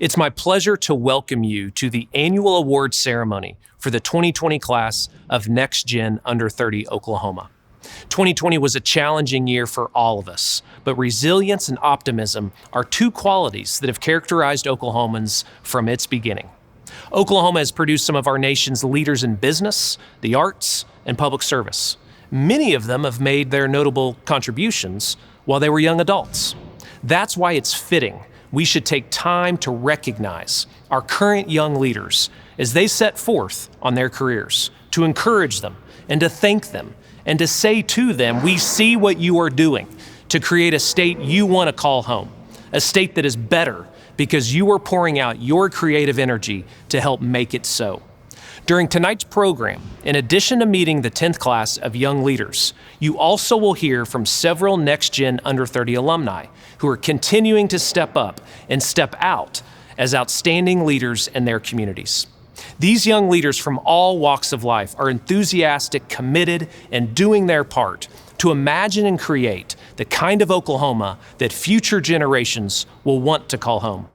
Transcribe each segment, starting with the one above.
It's my pleasure to welcome you to the annual award ceremony for the 2020 class of NextGen Under 30 Oklahoma. 2020 was a challenging year for all of us, but resilience and optimism are two qualities that have characterized Oklahomans from its beginning. Oklahoma has produced some of our nation's leaders in business, the arts, and public service. Many of them have made their notable contributions while they were young adults. That's why it's fitting we should take time to recognize our current young leaders as they set forth on their careers, to encourage them and to thank them and to say to them, we see what you are doing to create a state you want to call home, a state that is better because you are pouring out your creative energy to help make it so. During tonight's program, in addition to meeting the 10th class of young leaders, you also will hear from several NextGen Under 30 alumni who are continuing to step up and step out as outstanding leaders in their communities. These young leaders from all walks of life are enthusiastic, committed, and doing their part to imagine and create the kind of Oklahoma that future generations will want to call home.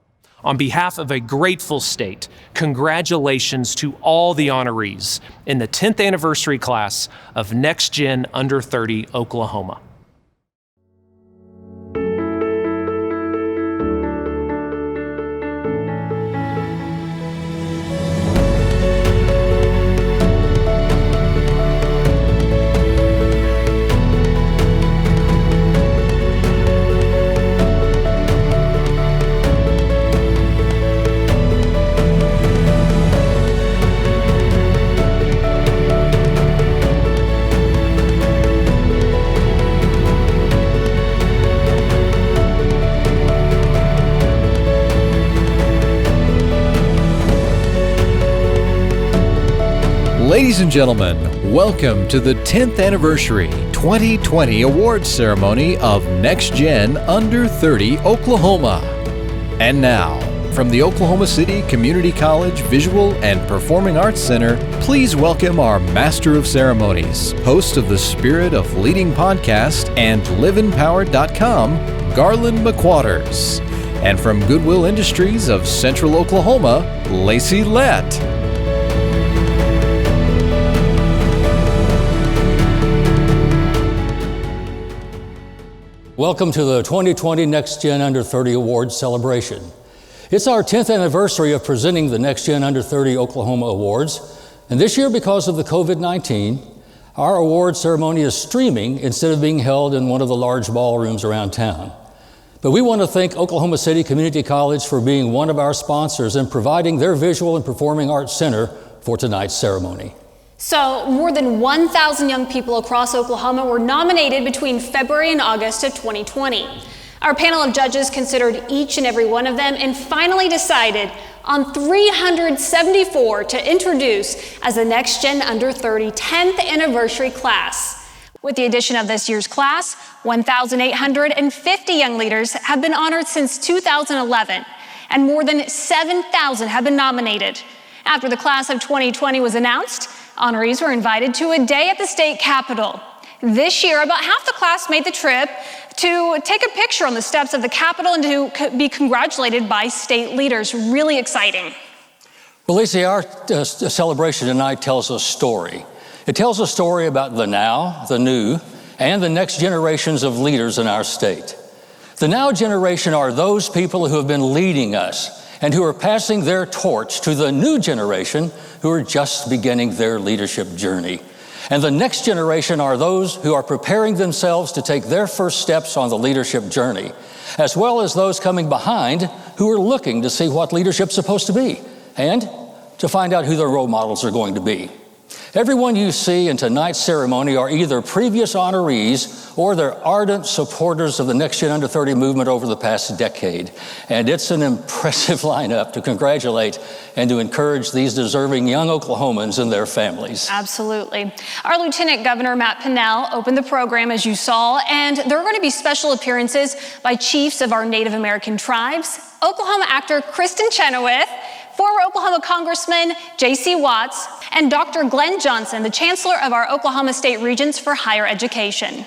On behalf of a grateful state, congratulations to all the honorees in the 10th anniversary class of NextGen Under 30 Oklahoma. Ladies and gentlemen, welcome to the 10th anniversary 2020 awards ceremony of NextGen Under 30 Oklahoma. And now, from the Oklahoma City Community College Visual and Performing Arts Center, please welcome our Master of Ceremonies, host of the Spirit of Leading podcast and liveempowered.com, Garland McWaters. And from Goodwill Industries of Central Oklahoma, Lacey Lett. Welcome to the 2020 NextGen Under 30 Awards celebration. It's our 10th anniversary of presenting the NextGen Under 30 Oklahoma Awards, and this year, because of the COVID-19, our award ceremony is streaming instead of being held in one of the large ballrooms around town. But we want to thank Oklahoma City Community College for being one of our sponsors and providing their Visual and Performing Arts Center for tonight's ceremony. So, more than 1,000 young people across Oklahoma were nominated between February and August of 2020. Our panel of judges considered each and every one of them and finally decided on 374 to introduce as the NextGen Under 30 10th anniversary class. With the addition of this year's class, 1,850 young leaders have been honored since 2011, and more than 7,000 have been nominated. After the class of 2020 was announced, honorees were invited to a day at the state capitol. This year, about half the class made the trip to take a picture on the steps of the Capitol and to be congratulated by state leaders. Really exciting. Well, Lacey, our celebration tonight tells a story. It tells a story about the now, the new, and the next generations of leaders in our state. The now generation are those people who have been leading us and who are passing their torch to the new generation who are just beginning their leadership journey. And the next generation are those who are preparing themselves to take their first steps on the leadership journey, as well as those coming behind who are looking to see what leadership's supposed to be and to find out who their role models are going to be. Everyone you see in tonight's ceremony are either previous honorees or they're ardent supporters of the NextGen Under 30 movement over the past decade. And it's an impressive lineup to congratulate and to encourage these deserving young Oklahomans and their families. Absolutely. Our Lieutenant Governor Matt Pinnell opened the program, as you saw, and there are going to be special appearances by chiefs of our Native American tribes, Oklahoma actor Kristen Chenoweth, former Oklahoma Congressman J.C. Watts, and Dr. Glenn Johnson, the Chancellor of our Oklahoma State Regents for Higher Education.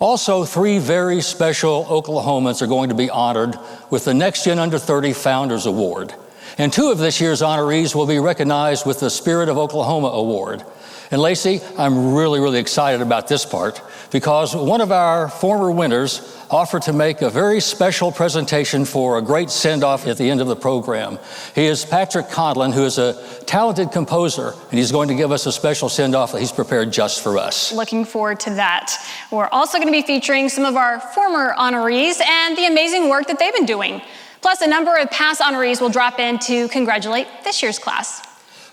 Also, 3 very special Oklahomans are going to be honored with the NextGen Under 30 Founders Award. And 2 of this year's honorees will be recognized with the Spirit of Oklahoma Award. And Lacey, I'm really excited about this part because one of our former winners offered to make a very special presentation for a great send-off at the end of the program. He is Patrick Conlon, who is a talented composer, and he's going to give us a special send-off that he's prepared just for us. Looking forward to that. We're also going to be featuring some of our former honorees and the amazing work that they've been doing. Plus, a number of past honorees will drop in to congratulate this year's class.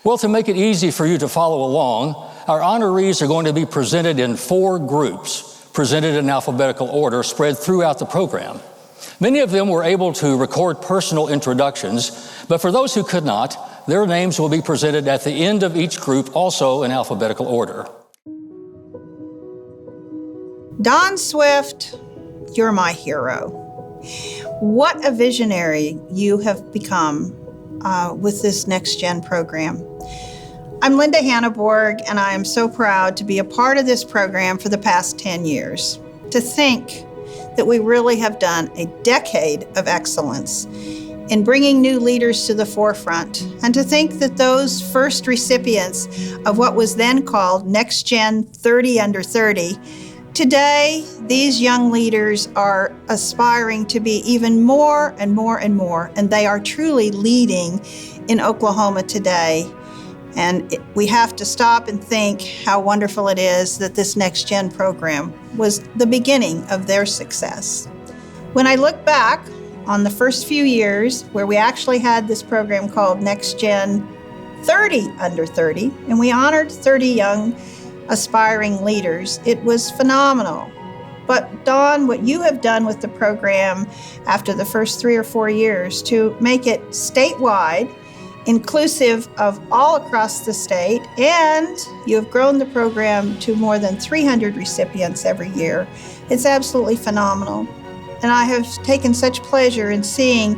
Well, to make it easy for you to follow along, our honorees are going to be presented in 4 groups, presented in alphabetical order, spread throughout the program. Many of them were able to record personal introductions, but for those who could not, their names will be presented at the end of each group, also in alphabetical order. Don Swift, you're my hero. What a visionary you have become with this NextGen program. I'm Linda Hanneborg, and I am so proud to be a part of this program for the past 10 years. To think that we really have done a decade of excellence in bringing new leaders to the forefront, and to think that those first recipients of what was then called NextGen 30 Under 30, today these young leaders are aspiring to be even more and more and more, and they are truly leading in Oklahoma today. And we have to stop and think how wonderful it is that this NextGen program was the beginning of their success. When I look back on the first few years where we actually had this program called NextGen 30 Under 30, and we honored 30 young aspiring leaders, it was phenomenal. But Dawn, what you have done with the program after the first 3 or 4 years to make it statewide, inclusive of all across the state, and you have grown the program to more than 300 recipients every year. It's absolutely phenomenal. And I have taken such pleasure in seeing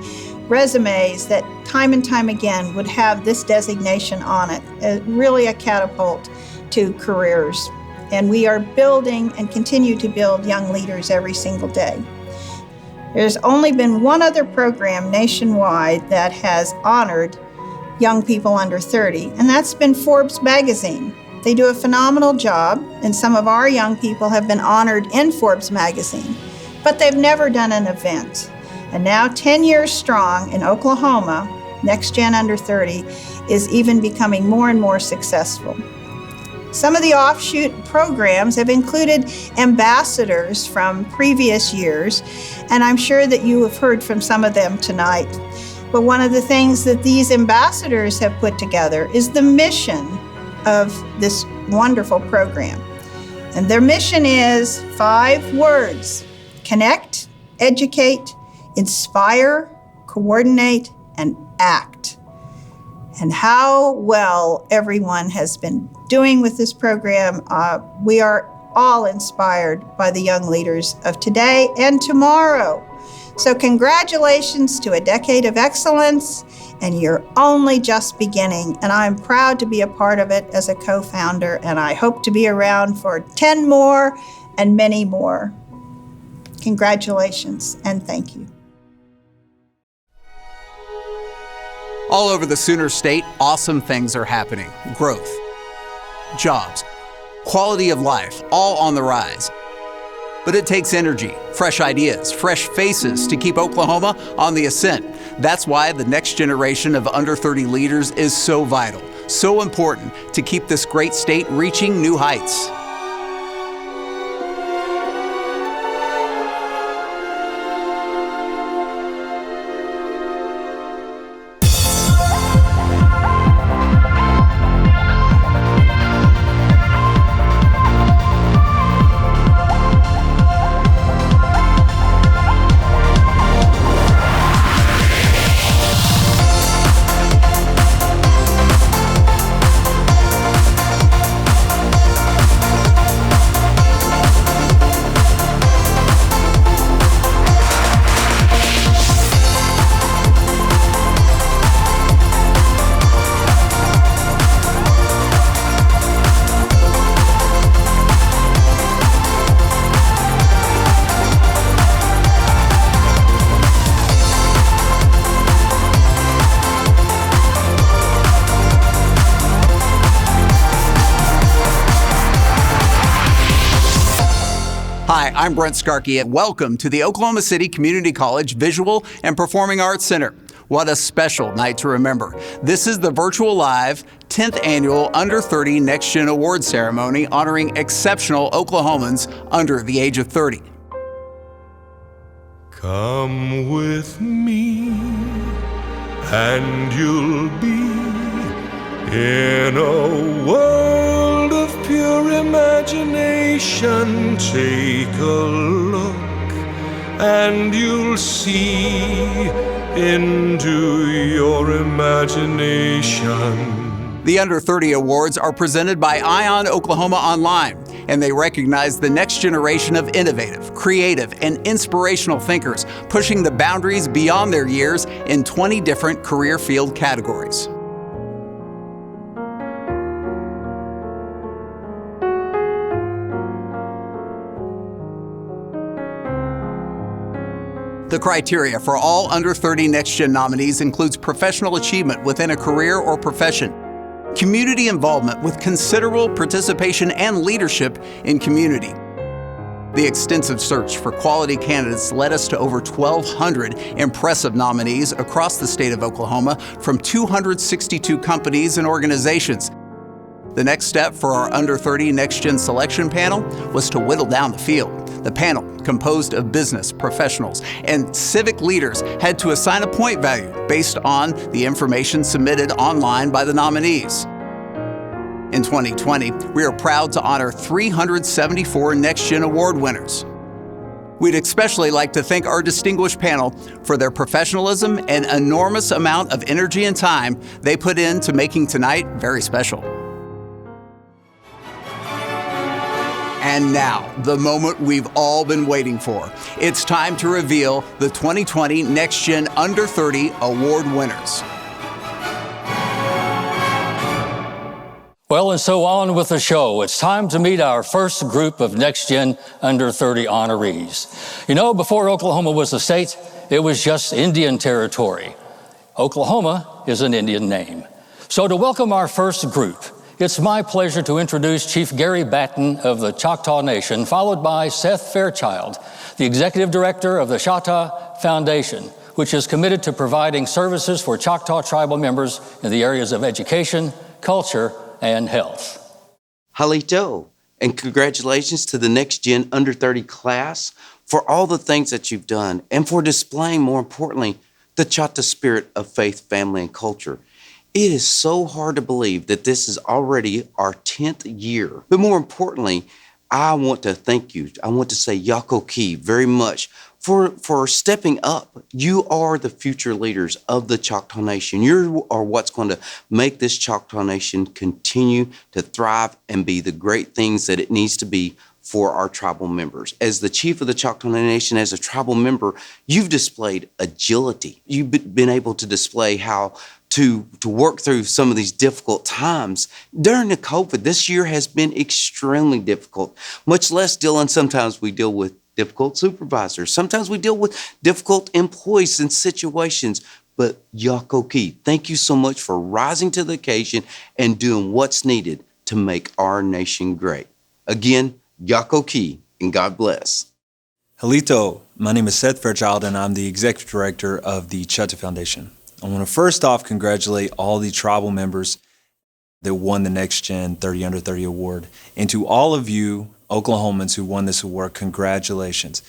resumes that time and time again would have this designation on it. Really a catapult to careers. And we are building and continue to build young leaders every single day. There's only been one other program nationwide that has honored young people under 30, and that's been Forbes magazine. They do a phenomenal job, and some of our young people have been honored in Forbes magazine, but they've never done an event. And now 10 years strong in Oklahoma, NextGen Under 30 is even becoming more and more successful. Some of the offshoot programs have included ambassadors from previous years, and I'm sure that you have heard from some of them tonight. But one of the things that these ambassadors have put together is the mission of this wonderful program. And their mission is 5 words: connect, educate, inspire, coordinate, and act. And how well everyone has been doing with this program. We are all inspired by the young leaders of today and tomorrow. So congratulations to a decade of excellence, and you're only just beginning. And I'm proud to be a part of it as a co-founder, and I hope to be around for 10 more and many more. Congratulations, and thank you. All over the Sooner State, awesome things are happening. Growth, jobs, quality of life, all on the rise. But it takes energy, fresh ideas, fresh faces to keep Oklahoma on the ascent. That's why the next generation of under 30 leaders is so vital, so important to keep this great state reaching new heights. Hi, I'm Brent Skarkey, and welcome to the Oklahoma City Community College Visual and Performing Arts Center. What a special night to remember. This is the virtual live 10th annual Under 30 NextGen Award Ceremony honoring exceptional Oklahomans under the age of 30. Come with me and you'll be in a world of pure imagination. Take a look and you'll see into your imagination. The Under 30 Awards are presented by Ion Oklahoma Online, and they recognize the next generation of innovative, creative, and inspirational thinkers pushing the boundaries beyond their years in 20 different career field categories. The criteria for all Under 30 NextGen nominees includes professional achievement within a career or profession, community involvement with considerable participation and leadership in community. The extensive search for quality candidates led us to over 1,200 impressive nominees across the state of Oklahoma from 262 companies and organizations. The next step for our Under 30 NextGen selection panel was to whittle down the field. The panel, composed of business professionals and civic leaders, had to assign a point value based on the information submitted online by the nominees. In 2020, we are proud to honor 374 NextGen Award winners. We'd especially like to thank our distinguished panel for their professionalism and enormous amount of energy and time they put into making tonight very special. And now, the moment we've all been waiting for. It's time to reveal the 2020 NextGen Under 30 Award winners. Well, and so on with the show. It's time to meet our first group of NextGen Under 30 honorees. You know, before Oklahoma was a state, it was just Indian territory. Oklahoma is an Indian name. So to welcome our first group, it's my pleasure to introduce Chief Gary Batten of the Choctaw Nation, followed by Seth Fairchild, the Executive Director of the Choctaw Foundation, which is committed to providing services for Choctaw tribal members in the areas of education, culture, and health. Halito, and congratulations to the NextGen Under 30 class for all the things that you've done and for displaying, more importantly, the Choctaw spirit of faith, family, and culture. It is so hard to believe that this is already our 10th year. But more importantly, I want to thank you. I want to say Yakoki very much for stepping up. You are the future leaders of the Choctaw Nation. You are what's going to make this Choctaw Nation continue to thrive and be the great things that it needs to be for our tribal members. As the chief of the Choctaw Nation, as a tribal member, you've displayed agility. You've been able to display how to work through some of these difficult times. During the COVID, this year has been extremely difficult, much less dealing. Sometimes we deal with difficult supervisors. Sometimes we deal with difficult employees and situations. But Yakoki, thank you so much for rising to the occasion and doing what's needed to make our nation great. Again, Yakoki, and God bless. Halito, my name is Seth Fairchild, and I'm the Executive Director of the Choctaw Foundation. I want to first off congratulate all the tribal members that won the NextGen 30 Under 30 Award. And to all of you Oklahomans who won this award, congratulations.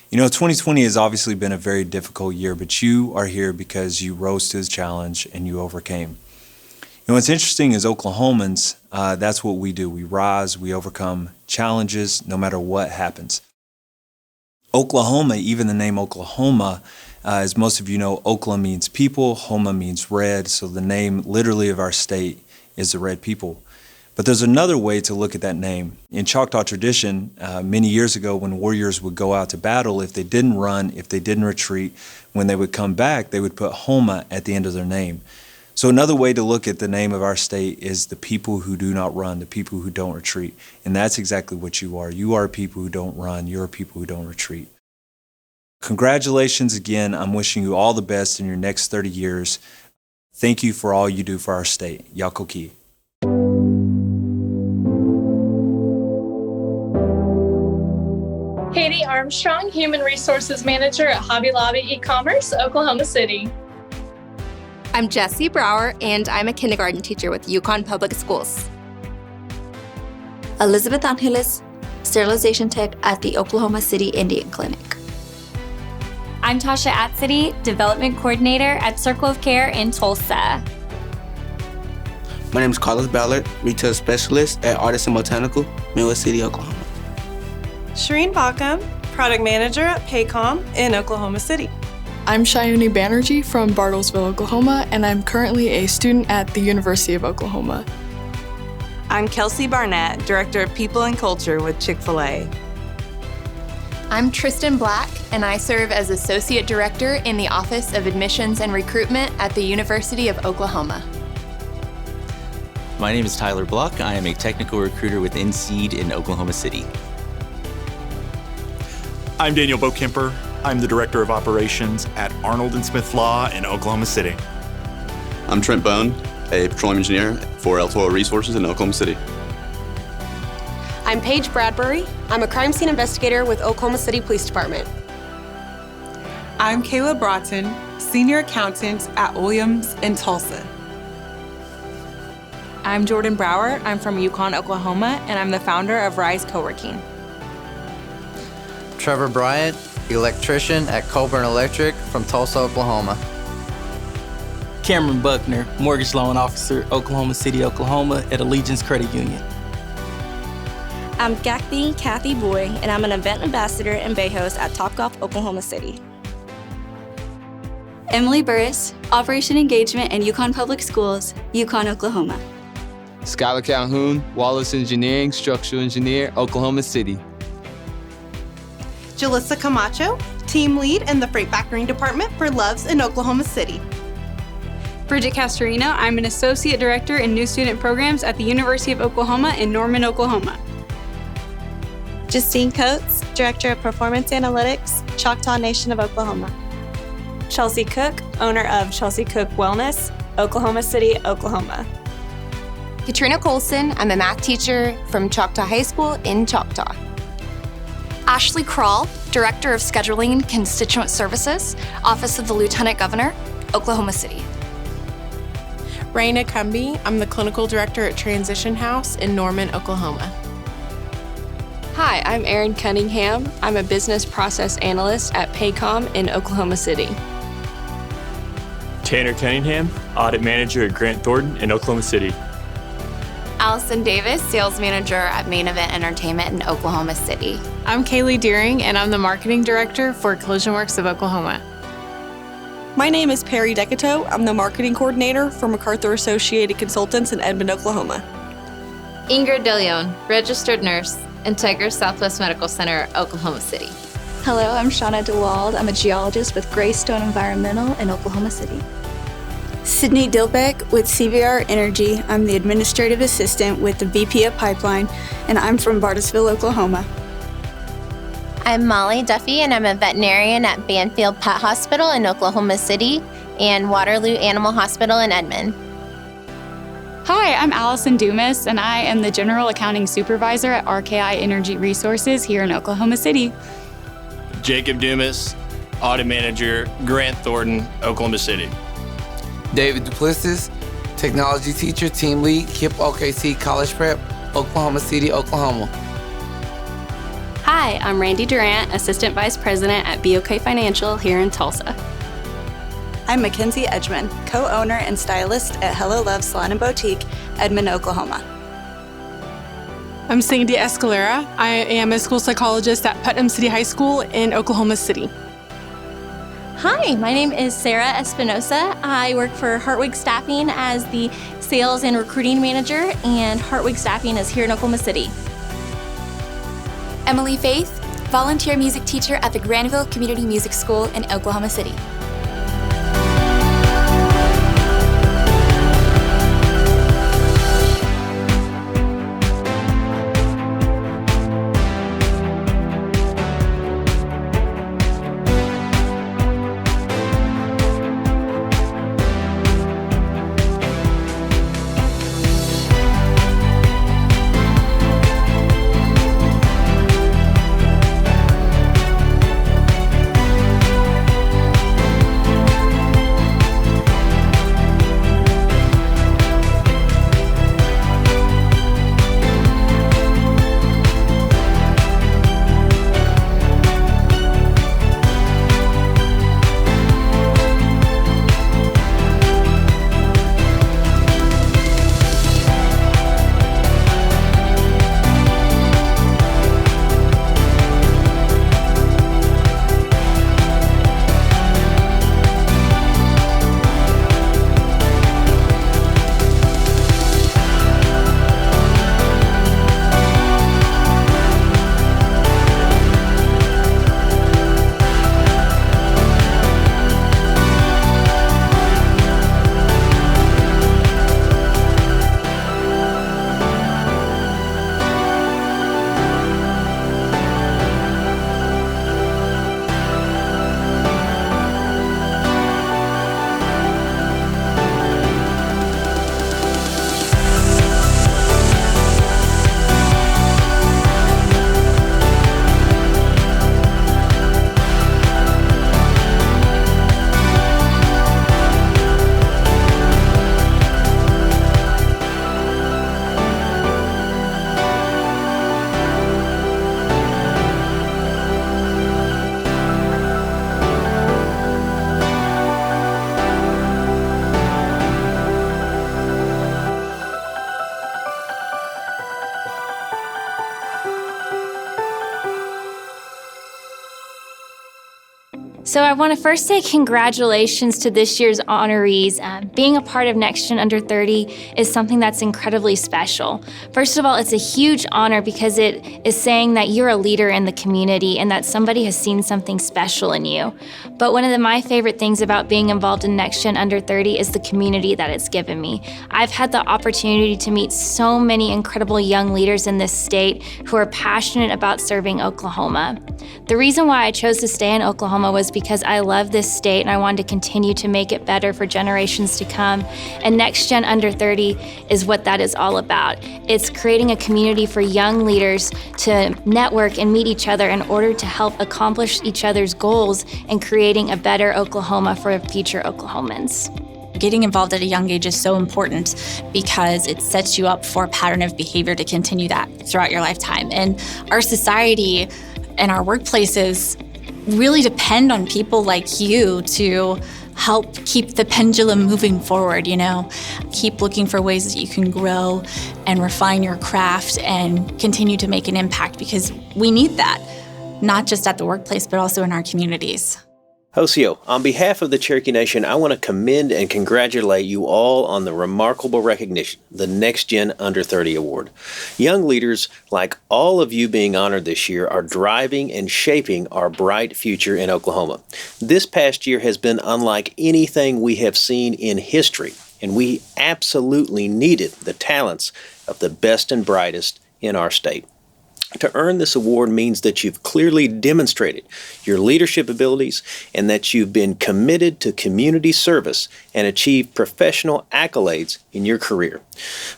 You know, 2020 has obviously been a very difficult year, but you are here because you rose to the challenge and you overcame. You know, what's interesting is Oklahomans, that's what we do. We rise, we overcome challenges no matter what happens. Oklahoma, even the name Oklahoma, as most of you know, Okla means people, Homa means red, so the name literally of our state is the red people. But there's another way to look at that name. In Choctaw tradition, many years ago when warriors would go out to battle, if they didn't run, if they didn't retreat, when they would come back, they would put Homa at the end of their name. So another way to look at the name of our state is the people who do not run, the people who don't retreat. And that's exactly what you are. You are people who don't run. You're people who don't retreat. Congratulations again. I'm wishing you all the best in your next 30 years. Thank you for all you do for our state. Yakoki. Hey Armstrong, Human Resources Manager at Hobby Lobby E-Commerce, Oklahoma City. I'm Jessie Brower, and I'm a kindergarten teacher with Yukon Public Schools. Elizabeth Angeles, sterilization tech at the Oklahoma City Indian Clinic. I'm Tasha Atsity, Development Coordinator at Circle of Care in Tulsa. My name is Carlos Ballard, Retail Specialist at Artisan Botanical, Midwest City, Oklahoma. Shireen Bacham, Product Manager at Paycom in Oklahoma City. I'm Shayuni Banerjee from Bartlesville, Oklahoma, and I'm currently a student at the University of Oklahoma. I'm Kelsey Barnett, Director of People and Culture with Chick-fil-A. I'm Tristan Black, and I serve as Associate Director in the Office of Admissions and Recruitment at the University of Oklahoma. My name is Tyler Block. I am a technical recruiter with NSEED in Oklahoma City. I'm Daniel Bokemper. I'm the Director of Operations at Arnold & Smith Law in Oklahoma City. I'm Trent Bone, a petroleum engineer for El Toro Resources in Oklahoma City. I'm Paige Bradbury. I'm a crime scene investigator with Oklahoma City Police Department. I'm Kayla Broughton, Senior Accountant at Williams in Tulsa. I'm Jordan Brower. I'm from Yukon, Oklahoma, and I'm the founder of Rise Co-working. Trevor Bryant, electrician at Colburn Electric from Tulsa, Oklahoma. Cameron Buckner, mortgage loan officer, Oklahoma City, Oklahoma at Allegiance Credit Union. I'm Gakthi Kathy Boy, and I'm an event ambassador and bay host at Topgolf, Oklahoma City. Emily Burris, Operation Engagement and Yukon Public Schools, Yukon, Oklahoma. Skylar Calhoun, Wallace Engineering, Structural Engineer, Oklahoma City. Jalissa Camacho, Team Lead in the Freight Factoring Department for Loves in Oklahoma City. Bridget Castorino, I'm an Associate Director in New Student Programs at the University of Oklahoma in Norman, Oklahoma. Justine Coates, Director of Performance Analytics, Choctaw Nation of Oklahoma. Chelsea Cook, owner of Chelsea Cook Wellness, Oklahoma City, Oklahoma. Katrina Colson, I'm a math teacher from Choctaw High School in Choctaw. Ashley Krall, Director of Scheduling and Constituent Services, Office of the Lieutenant Governor, Oklahoma City. Raina Cumby, I'm the Clinical Director at Transition House in Norman, Oklahoma. Hi, I'm Erin Cunningham. I'm a Business Process Analyst at Paycom in Oklahoma City. Tanner Cunningham, Audit Manager at Grant Thornton in Oklahoma City. Allison Davis, Sales Manager at Main Event Entertainment in Oklahoma City. I'm Kaylee Deering, and I'm the Marketing Director for Collision Works of Oklahoma. My name is Perry Decato. I'm the Marketing Coordinator for MacArthur Associated Consultants in Edmond, Oklahoma. Ingrid DeLeon, Registered Nurse, Integra Southwest Medical Center, Oklahoma City. Hello, I'm Shauna DeWald. I'm a geologist with Greystone Environmental in Oklahoma City. Sydney Dilbeck with CVR Energy. I'm the Administrative Assistant with the VP of Pipeline, and I'm from Bartlesville, Oklahoma. I'm Molly Duffy, and I'm a veterinarian at Banfield Pet Hospital in Oklahoma City and Waterloo Animal Hospital in Edmond. Hi, I'm Allison Dumas, and I am the General Accounting Supervisor at RKI Energy Resources here in Oklahoma City. Jacob Dumas, Audit Manager, Grant Thornton, Oklahoma City. David Duplessis, Technology Teacher, Team Lead, KIPP OKC College Prep, Oklahoma City, Oklahoma. Hi, I'm Randy Durant, Assistant Vice President at BOK Financial here in Tulsa. I'm Mackenzie Edgman, co-owner and stylist at Hello Love Salon and Boutique, Edmond, Oklahoma. I'm Sandy Escalera. I am a school psychologist at Putnam City High School in Oklahoma City. Hi, my name is Sarah Espinosa. I work for Hartwig Staffing as the Sales and Recruiting Manager, and Hartwig Staffing is here in Oklahoma City. Emily Faith, volunteer music teacher at the Granville Community Music School in Oklahoma City. So I want to first say congratulations to this year's honorees. Being a part of NextGen Under 30 is something that's incredibly special. First of all, it's a huge honor because it is saying that you're a leader in the community and that somebody has seen something special in you. But one of my favorite things about being involved in NextGen Under 30 is the community that it's given me. I've had the opportunity to meet so many incredible young leaders in this state who are passionate about serving Oklahoma. The reason why I chose to stay in Oklahoma was because I love this state and I wanted to continue to make it better for generations to come. And NextGen Under 30 is what that is all about. It's creating a community for young leaders to network and meet each other in order to help accomplish each other's goals and creating a better Oklahoma for future Oklahomans. Getting involved at a young age is so important because it sets you up for a pattern of behavior to continue that throughout your lifetime. And our society and our workplaces really depend on people like you to help keep the pendulum moving forward, Keep looking for ways that you can grow and refine your craft and continue to make an impact because we need that, not just at the workplace, but also in our communities. Josio, on behalf of the Cherokee Nation, I want to commend and congratulate you all on the remarkable recognition, the NextGen Under 30 Award. Young leaders, like all of you being honored this year, are driving and shaping our bright future in Oklahoma. This past year has been unlike anything we have seen in history, and we absolutely needed the talents of the best and brightest in our state. To earn this award means that you've clearly demonstrated your leadership abilities and that you've been committed to community service and achieved professional accolades in your career.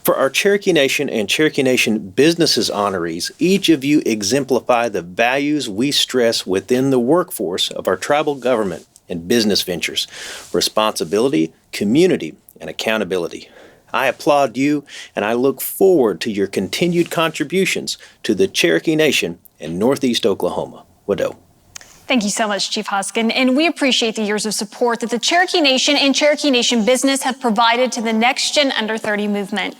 For our Cherokee Nation and Cherokee Nation Businesses honorees, each of you exemplify the values we stress within the workforce of our tribal government and business ventures: responsibility, community, and accountability. I applaud you, and I look forward to your continued contributions to the Cherokee Nation and Northeast Oklahoma. Wado. Thank you so much, Chief Huskin, and we appreciate the years of support that the Cherokee Nation and Cherokee Nation Business have provided to the NextGen Under 30 movement.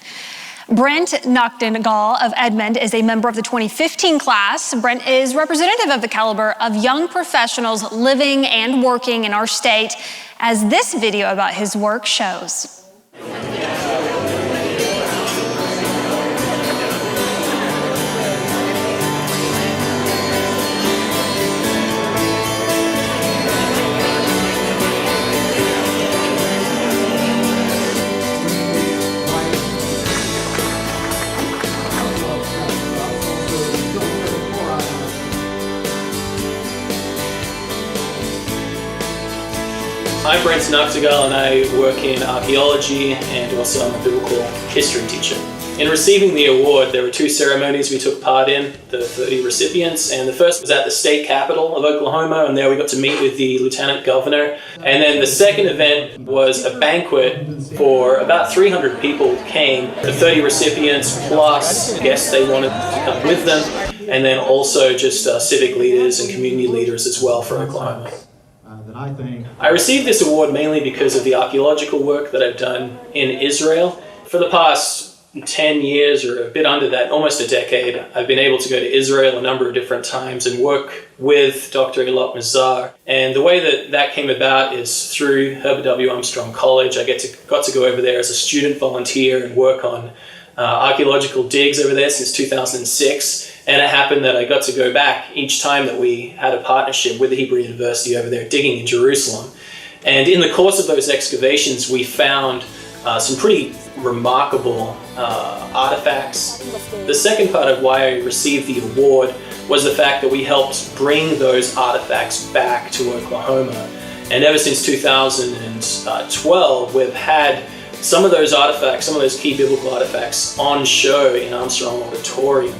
Brent Noctengal of Edmond is a member of the 2015 class. Brent is representative of the caliber of young professionals living and working in our state, as this video about his work shows. I'm Brent Noctengal and I work in archaeology and also I'm a biblical history teacher. In receiving the award, there were two ceremonies we took part in, the 30 recipients, and the first was at the state capitol of Oklahoma, and there we got to meet with the lieutenant governor. And then the second event was a banquet for about 300 people came, the 30 recipients plus guests they wanted to come with them, and then also just civic leaders and community leaders as well for Oklahoma. I received this award mainly because of the archaeological work that I've done in Israel. For the past 10 years or a bit under that, almost a decade, I've been able to go to Israel a number of different times and work with Dr. Elot Mazar. And the way that came about is through Herbert W. Armstrong College. I got to go over there as a student volunteer and work on archaeological digs over there since 2006. And it happened that I got to go back each time that we had a partnership with the Hebrew University over there digging in Jerusalem. And in the course of those excavations, we found some pretty remarkable artifacts. The second part of why I received the award was the fact that we helped bring those artifacts back to Oklahoma. And ever since 2012, we've had some of those artifacts, some of those key biblical artifacts on show in Armstrong Auditorium.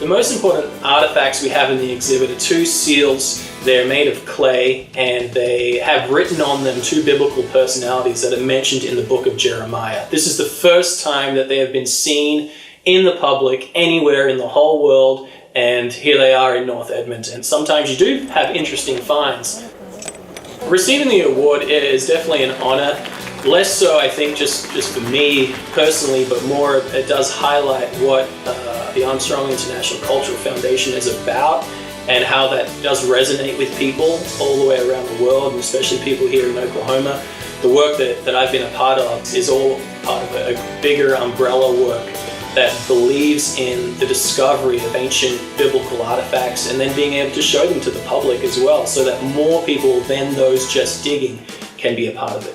The most important artifacts we have in the exhibit are two seals. They're made of clay and they have written on them two biblical personalities that are mentioned in the book of Jeremiah. This is the first time that they have been seen in the public anywhere in the whole world, and here they are in North Edmond. And sometimes you do have interesting finds. Receiving the award is definitely an honor. Less so, I think, just for me personally, but more it does highlight what the Armstrong International Cultural Foundation is about and how that does resonate with people all the way around the world, and especially people here in Oklahoma. The work that I've been a part of is all part of a bigger umbrella work that believes in the discovery of ancient biblical artifacts and then being able to show them to the public as well, so that more people than those just digging can be a part of it.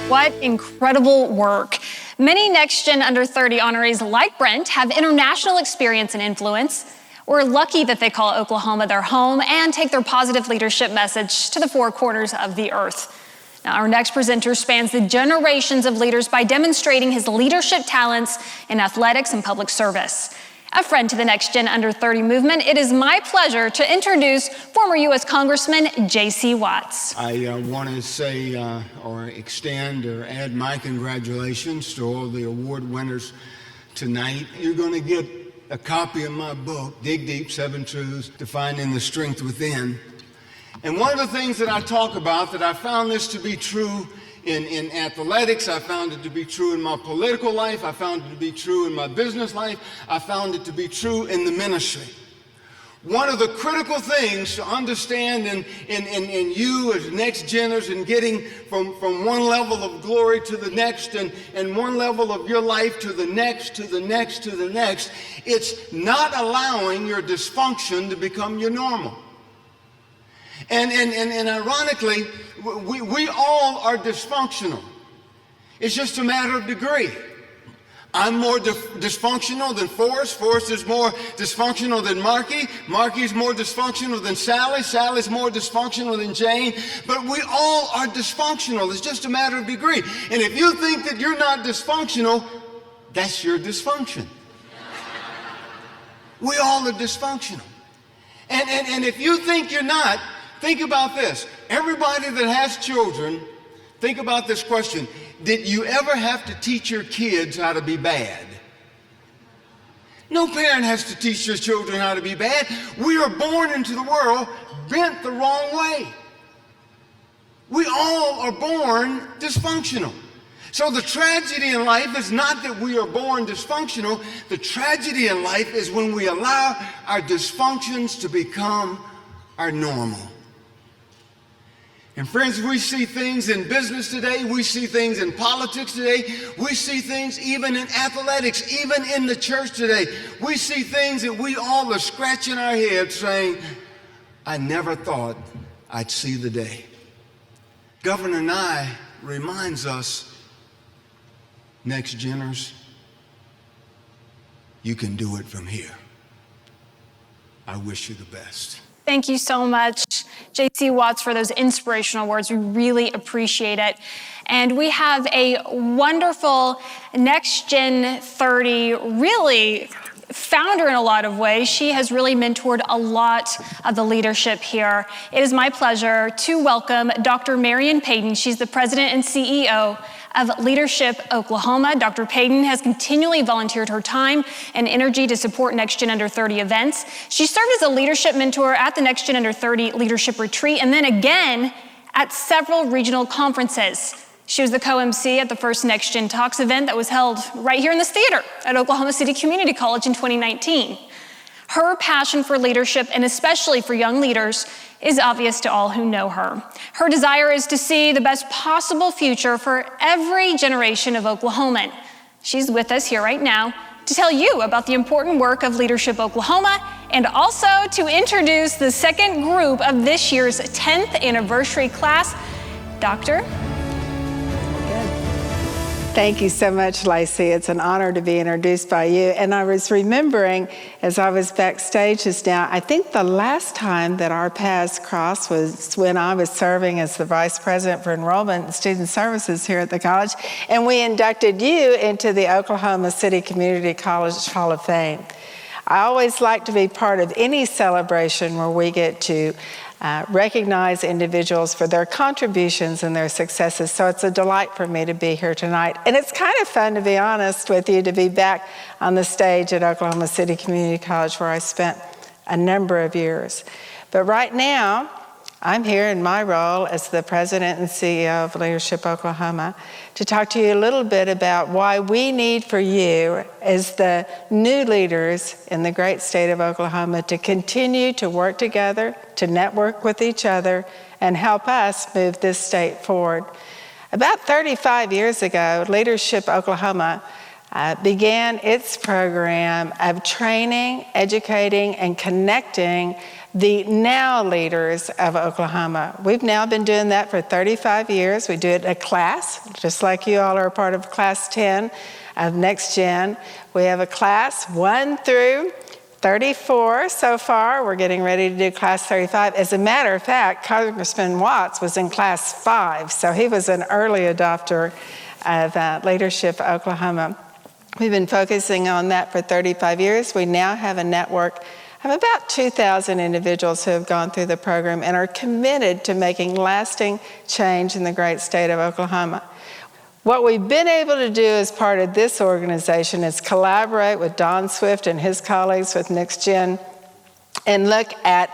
What incredible work. Many NextGen Under 30 honorees like Brent have international experience and influence. We're lucky that they call Oklahoma their home and take their positive leadership message to the four corners of the earth. Now, our next presenter spans the generations of leaders by demonstrating his leadership talents in athletics and public service. A friend to the NextGen Under 30 movement, it is my pleasure to introduce former U.S. Congressman J.C. Watts. I want to say or extend or add my congratulations to all the award winners tonight. You're going to get a copy of my book, Dig Deep, 7 Truths to Finding the Strength Within. And one of the things that I talk about, that I found this to be true in athletics, I found it to be true in my political life, I found it to be true in my business life, I found it to be true in the ministry. One of the critical things to understand in you as next-geners and getting from one level of glory to the next and one level of your life to the next, to the next, to the next, it's not allowing your dysfunction to become your normal. And ironically, we all are dysfunctional. It's just a matter of degree. I'm more dysfunctional than Forrest. Forrest is more dysfunctional than Marky. Marky's more dysfunctional than Sally. Sally's more dysfunctional than Jane. But we all are dysfunctional. It's just a matter of degree. And if you think that you're not dysfunctional, that's your dysfunction. We all are dysfunctional. And if you think you're not, think about this. Everybody that has children, think about this question. Did you ever have to teach your kids how to be bad? No parent has to teach their children how to be bad. We are born into the world bent the wrong way. We all are born dysfunctional. So the tragedy in life is not that we are born dysfunctional. The tragedy in life is when we allow our dysfunctions to become our normal. And friends, we see things in business today, we see things in politics today, we see things even in athletics, even in the church today. We see things that we all are scratching our heads saying, I never thought I'd see the day. Governor Nye reminds us, next-geners, you can do it from here. I wish you the best. Thank you so much, J.C. Watts, for those inspirational words. We really appreciate it. And we have a wonderful NextGen 30, really founder in a lot of ways. She has really mentored a lot of the leadership here. It is my pleasure to welcome Dr. Marion Payton. She's the president and CEO of Leadership Oklahoma. Dr. Payton has continually volunteered her time and energy to support NextGen Under 30 events. She served as a leadership mentor at the NextGen Under 30 Leadership Retreat and then again at several regional conferences. She was the co-MC at the first NextGen Talks event that was held right here in this theater at Oklahoma City Community College in 2019. Her passion for leadership, and especially for young leaders, is obvious to all who know her. Her desire is to see the best possible future for every generation of Oklahoman. She's with us here right now to tell you about the important work of Leadership Oklahoma and also to introduce the second group of this year's 10th anniversary class. Doctor? Thank you so much, Lacey. It's an honor to be introduced by you. And I was remembering as I was backstage just now, I think the last time that our paths crossed was when I was serving as the Vice President for Enrollment and Student Services here at the college, and we inducted you into the Oklahoma City Community College Hall of Fame. I always like to be part of any celebration where we get to recognize individuals for their contributions and their successes. So it's a delight for me to be here tonight. And it's kind of fun, to be honest with you, to be back on the stage at Oklahoma City Community College where I spent a number of years. But right now, I'm here in my role as the President and CEO of Leadership Oklahoma to talk to you a little bit about why we need for you as the new leaders in the great state of Oklahoma to continue to work together, to network with each other, and help us move this state forward. About 35 years ago, Leadership Oklahoma began its program of training, educating, and connecting the now leaders of Oklahoma. We've now been doing that for 35 years. We do it in a class, just like you all are a part of Class 10 of NextGen. We have a class 1 through 34 so far. We're getting ready to do Class 35. As a matter of fact, Congressman Watts was in Class 5, so he was an early adopter of Leadership Oklahoma. We've been focusing on that for 35 years. We now have a network of about 2,000 individuals who have gone through the program and are committed to making lasting change in the great state of Oklahoma. What we've been able to do as part of this organization is collaborate with Don Swift and his colleagues with NextGen and look at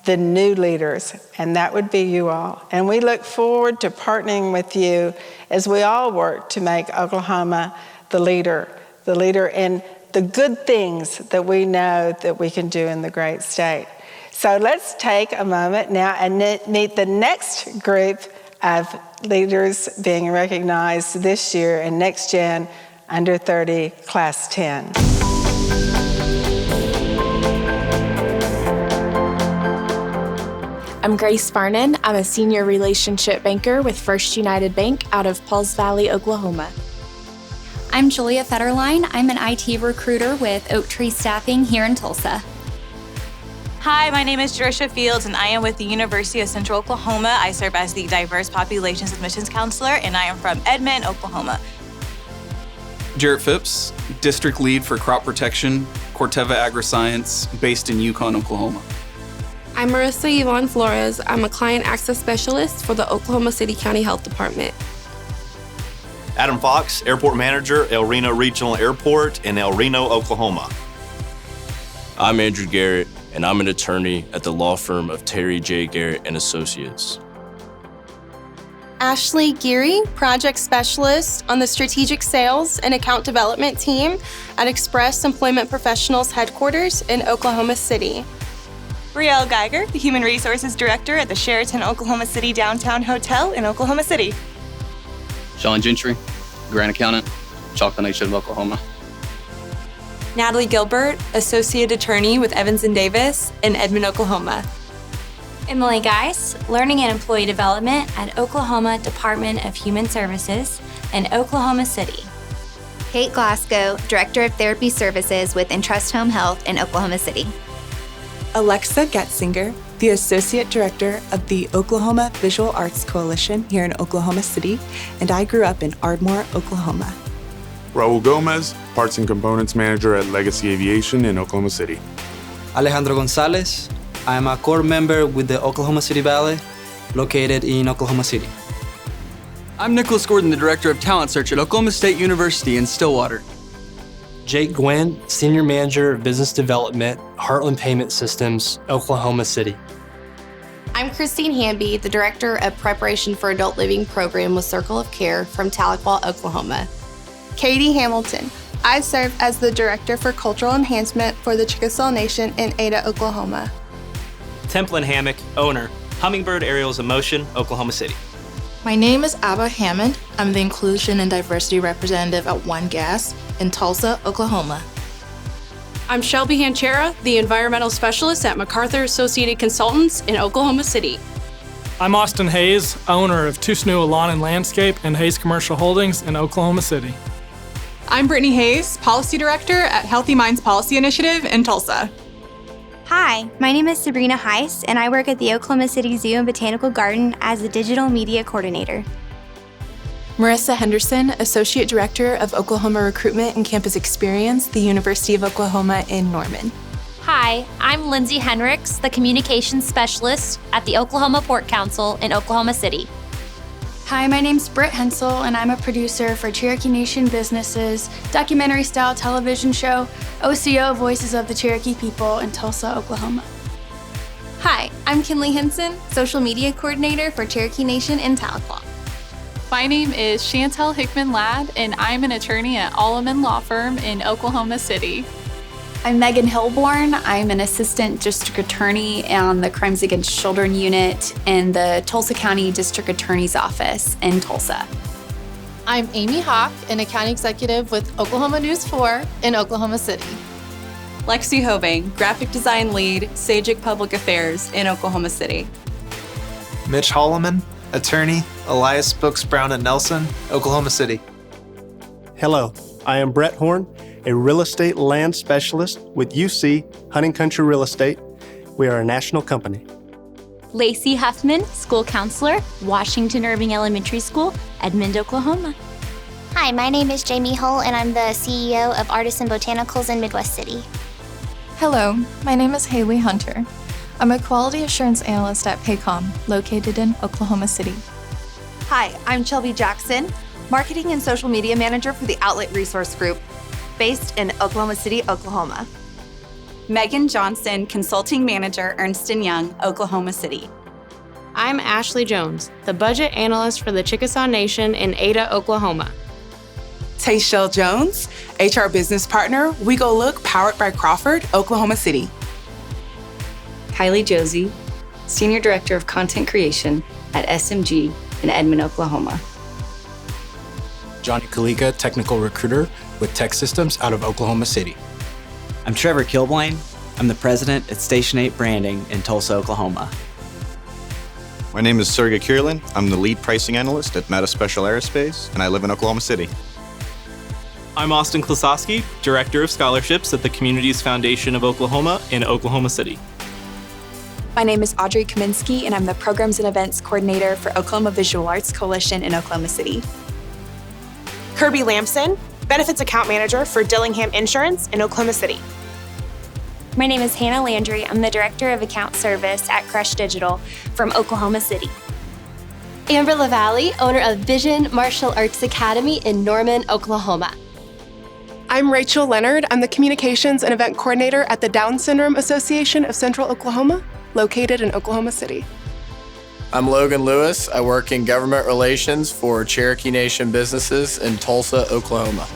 the new leaders, and that would be you all. And we look forward to partnering with you as we all work to make Oklahoma the leader in the good things that we know that we can do in the great state. So let's take a moment now and meet the next group of leaders being recognized this year in NextGen Under 30 Class 10. I'm Grace Farnan. I'm a senior relationship banker with First United Bank out of Pauls Valley, Oklahoma. I'm Julia Federline. I'm an IT recruiter with Oak Tree Staffing here in Tulsa. Hi, my name is Jerusha Fields, and I am with the University of Central Oklahoma. I serve as the Diverse Populations Admissions Counselor, and I am from Edmond, Oklahoma. Jarrett Phipps, District Lead for Crop Protection, Corteva Agriscience, based in Yukon, Oklahoma. I'm Marissa Yvonne Flores. I'm a Client Access Specialist for the Oklahoma City County Health Department. Adam Fox, Airport Manager, El Reno Regional Airport in El Reno, Oklahoma. I'm Andrew Garrett, and I'm an attorney at the law firm of Terry J. Garrett and Associates. Ashley Geary, Project Specialist on the Strategic Sales and Account Development Team at Express Employment Professionals Headquarters in Oklahoma City. Brielle Geiger, the Human Resources Director at the Sheraton Oklahoma City Downtown Hotel in Oklahoma City. Sean Gentry, Grant Accountant, Chalk Nation, Oklahoma. Natalie Gilbert, Associate Attorney with Evans & Davis in Edmond, Oklahoma. Emily Geis, Learning and Employee Development at Oklahoma Department of Human Services in Oklahoma City. Kate Glasgow, Director of Therapy Services with Entrust Home Health in Oklahoma City. Alexa Getzinger, the Associate Director of the Oklahoma Visual Arts Coalition here in Oklahoma City, and I grew up in Ardmore, Oklahoma. Raul Gomez, Parts and Components Manager at Legacy Aviation in Oklahoma City. Alejandro Gonzalez, I am a core member with the Oklahoma City Ballet, located in Oklahoma City. I'm Nicholas Gordon, the Director of Talent Search at Oklahoma State University in Stillwater. Jake Gwynn, Senior Manager of Business Development, Heartland Payment Systems, Oklahoma City. I'm Christine Hamby, the Director of Preparation for Adult Living Program with Circle of Care from Tahlequah, Oklahoma. Katie Hamilton. I serve as the Director for Cultural Enhancement for the Chickasaw Nation in Ada, Oklahoma. Templin Hammock, owner, Hummingbird Aerials in Motion, Oklahoma City. My name is Abba Hammond. I'm the Inclusion and Diversity Representative at One Gas in Tulsa, Oklahoma. I'm Shelby Hanchera, the Environmental Specialist at MacArthur Associated Consultants in Oklahoma City. I'm Austin Hayes, owner of Tusnua Lawn and Landscape and Hayes Commercial Holdings in Oklahoma City. I'm Brittany Hayes, Policy Director at Healthy Minds Policy Initiative in Tulsa. Hi, my name is Sabrina Heiss, and I work at the Oklahoma City Zoo and Botanical Garden as the Digital Media Coordinator. Marissa Henderson, Associate Director of Oklahoma Recruitment and Campus Experience, the University of Oklahoma in Norman. Hi, I'm Lindsay Henricks, the Communications Specialist at the Oklahoma Port Council in Oklahoma City. Hi, my name's Britt Hensel, and I'm a producer for Cherokee Nation Business's documentary-style television show, OCO Voices of the Cherokee People in Tulsa, Oklahoma. Hi, I'm Kinley Henson, Social Media Coordinator for Cherokee Nation in Tahlequah. My name is Chantel Hickman-Ladd, and I'm an attorney at Alleman Law Firm in Oklahoma City. I'm Megan Hilborn. I'm an assistant district attorney on the Crimes Against Children unit in the Tulsa County District Attorney's Office in Tulsa. I'm Amy Hawk, an account executive with Oklahoma News 4 in Oklahoma City. Lexi Hobain, graphic design lead, Sajic Public Affairs in Oklahoma City. Mitch Holloman, attorney, Elias Books Brown and Nelson, Oklahoma City. Hello, I am Brett Horn, a real estate land specialist with UC Hunting Country Real Estate. We are a national company. Lacey Huffman, school counselor, Washington Irving Elementary School, Edmond, Oklahoma. Hi, my name is Jamie Hull, and I'm the CEO of Artisan Botanicals in Midwest City. Hello, my name is Haley Hunter. I'm a quality assurance analyst at Paycom, located in Oklahoma City. Hi, I'm Shelby Jackson, marketing and social media manager for the Outlet Resource Group, based in Oklahoma City, Oklahoma. Megan Johnson, consulting manager, Ernst & Young, Oklahoma City. I'm Ashley Jones, the budget analyst for the Chickasaw Nation in Ada, Oklahoma. Tayshelle Jones, HR business partner, We Go Look, powered by Crawford, Oklahoma City. Kylie Josie, Senior Director of Content Creation at SMG in Edmond, Oklahoma. Johnny Kalika, Technical Recruiter with Tech Systems out of Oklahoma City. I'm Trevor Kilblain. I'm the president at Station 8 Branding in Tulsa, Oklahoma. My name is Sergey Kirlin. I'm the lead pricing analyst at Meta Special Aerospace, and I live in Oklahoma City. I'm Austin Klosowski, Director of Scholarships at the Communities Foundation of Oklahoma in Oklahoma City. My name is Audrey Kaminsky, and I'm the Programs and Events Coordinator for Oklahoma Visual Arts Coalition in Oklahoma City. Kirby Lamson, Benefits Account Manager for Dillingham Insurance in Oklahoma City. My name is Hannah Landry. I'm the Director of Account Service at Crush Digital from Oklahoma City. Amber LaValle, owner of Vision Martial Arts Academy in Norman, Oklahoma. I'm Rachel Leonard. I'm the Communications and Event Coordinator at the Down Syndrome Association of Central Oklahoma, located in Oklahoma City. I'm Logan Lewis. I work in government relations for Cherokee Nation businesses in Tulsa, Oklahoma.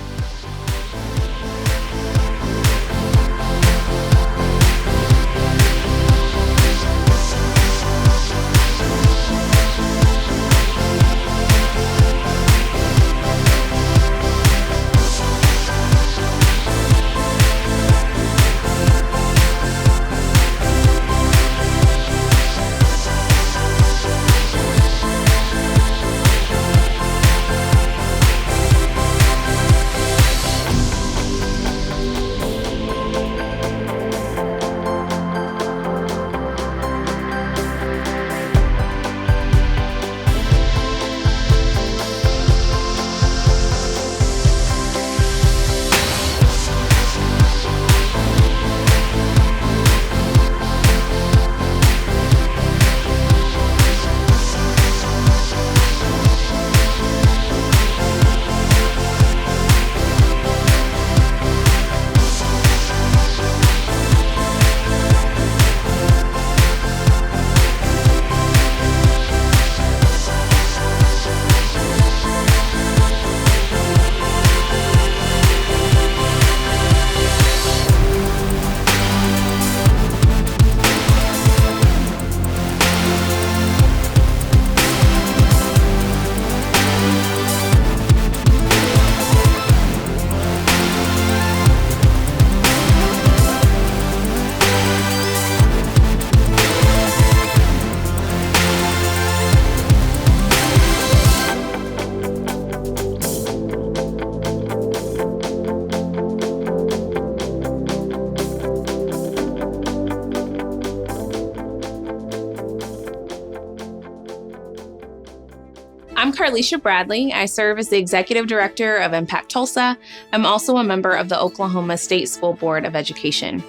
I'm Carlisha Bradley. I serve as the Executive Director of Impact Tulsa. I'm also a member of the Oklahoma State School Board of Education.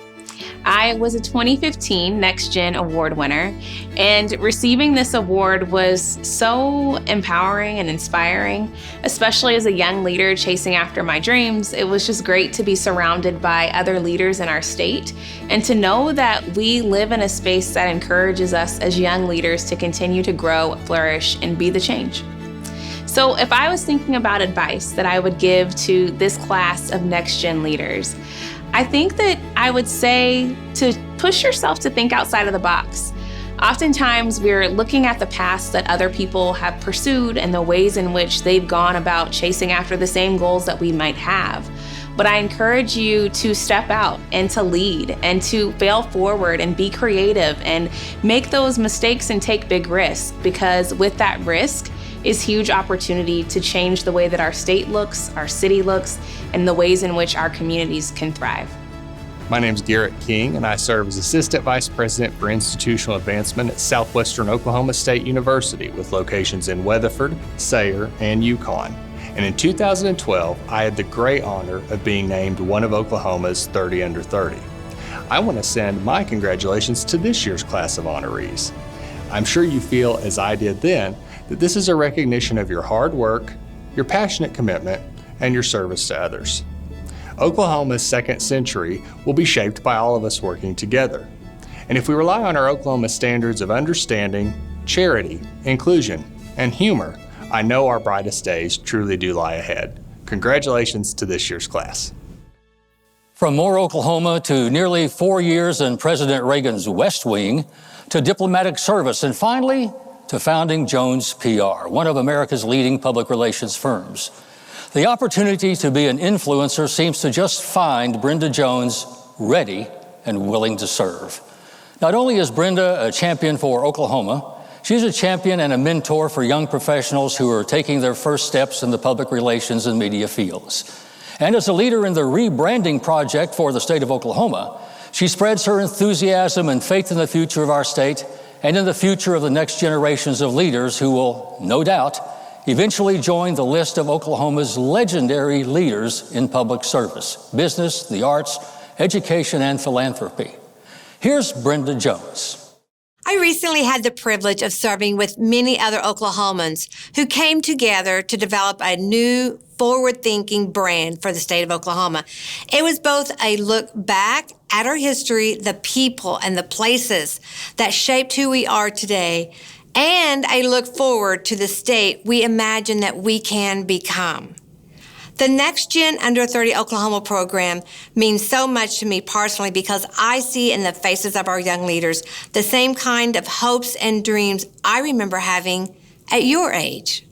I was a 2015 NextGen Award winner, and receiving this award was so empowering and inspiring, especially as a young leader chasing after my dreams. It was just great to be surrounded by other leaders in our state and to know that we live in a space that encourages us as young leaders to continue to grow, flourish, and be the change. So if I was thinking about advice that I would give to this class of NextGen leaders, I think that I would say to push yourself to think outside of the box. Oftentimes, we're looking at the past that other people have pursued and the ways in which they've gone about chasing after the same goals that we might have. But I encourage you to step out and to lead and to fail forward and be creative and make those mistakes and take big risks, because with that risk is huge opportunity to change the way that our state looks, our city looks, and the ways in which our communities can thrive. My name is Garrett King, and I serve as Assistant Vice President for Institutional Advancement at Southwestern Oklahoma State University with locations in Weatherford, Sayre, and Yukon. And in 2012, I had the great honor of being named one of Oklahoma's 30 under 30. I want to send my congratulations to this year's class of honorees. I'm sure you feel, as I did then, that this is a recognition of your hard work, your passionate commitment, and your service to others. Oklahoma's second century will be shaped by all of us working together. And if we rely on our Oklahoma standards of understanding, charity, inclusion, and humor, I know our brightest days truly do lie ahead. Congratulations to this year's class. From Moore, Oklahoma to nearly 4 years in President Reagan's West Wing, to diplomatic service, and finally, to founding Jones PR, one of America's leading public relations firms. The opportunity to be an influencer seems to just find Brenda Jones ready and willing to serve. Not only is Brenda a champion for Oklahoma, she's a champion and a mentor for young professionals who are taking their first steps in the public relations and media fields. And as a leader in the rebranding project for the state of Oklahoma, she spreads her enthusiasm and faith in the future of our state and in the future of the next generations of leaders who will, no doubt, eventually join the list of Oklahoma's legendary leaders in public service, business, the arts, education, and philanthropy. Here's Brenda Jones. I recently had the privilege of serving with many other Oklahomans who came together to develop a new forward-thinking brand for the state of Oklahoma. It was both a look back at our history, the people and the places that shaped who we are today, and a look forward to the state we imagine that we can become. The NextGen Under 30 Oklahoma program means so much to me personally because I see in the faces of our young leaders the same kind of hopes and dreams I remember having at your age.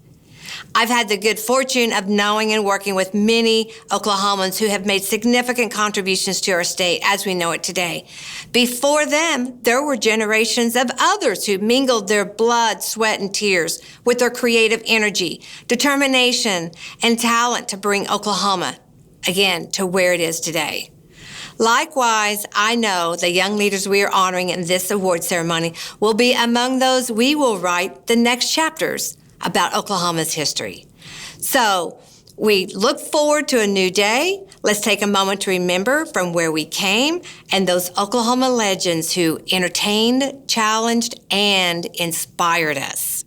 I've had the good fortune of knowing and working with many Oklahomans who have made significant contributions to our state as we know it today. Before them, there were generations of others who mingled their blood, sweat, and tears with their creative energy, determination, and talent to bring Oklahoma, again, to where it is today. Likewise, I know the young leaders we are honoring in this award ceremony will be among those we will write the next chapters about Oklahoma's history. So we look forward to a new day. Let's take a moment to remember from where we came and those Oklahoma legends who entertained, challenged, and inspired us.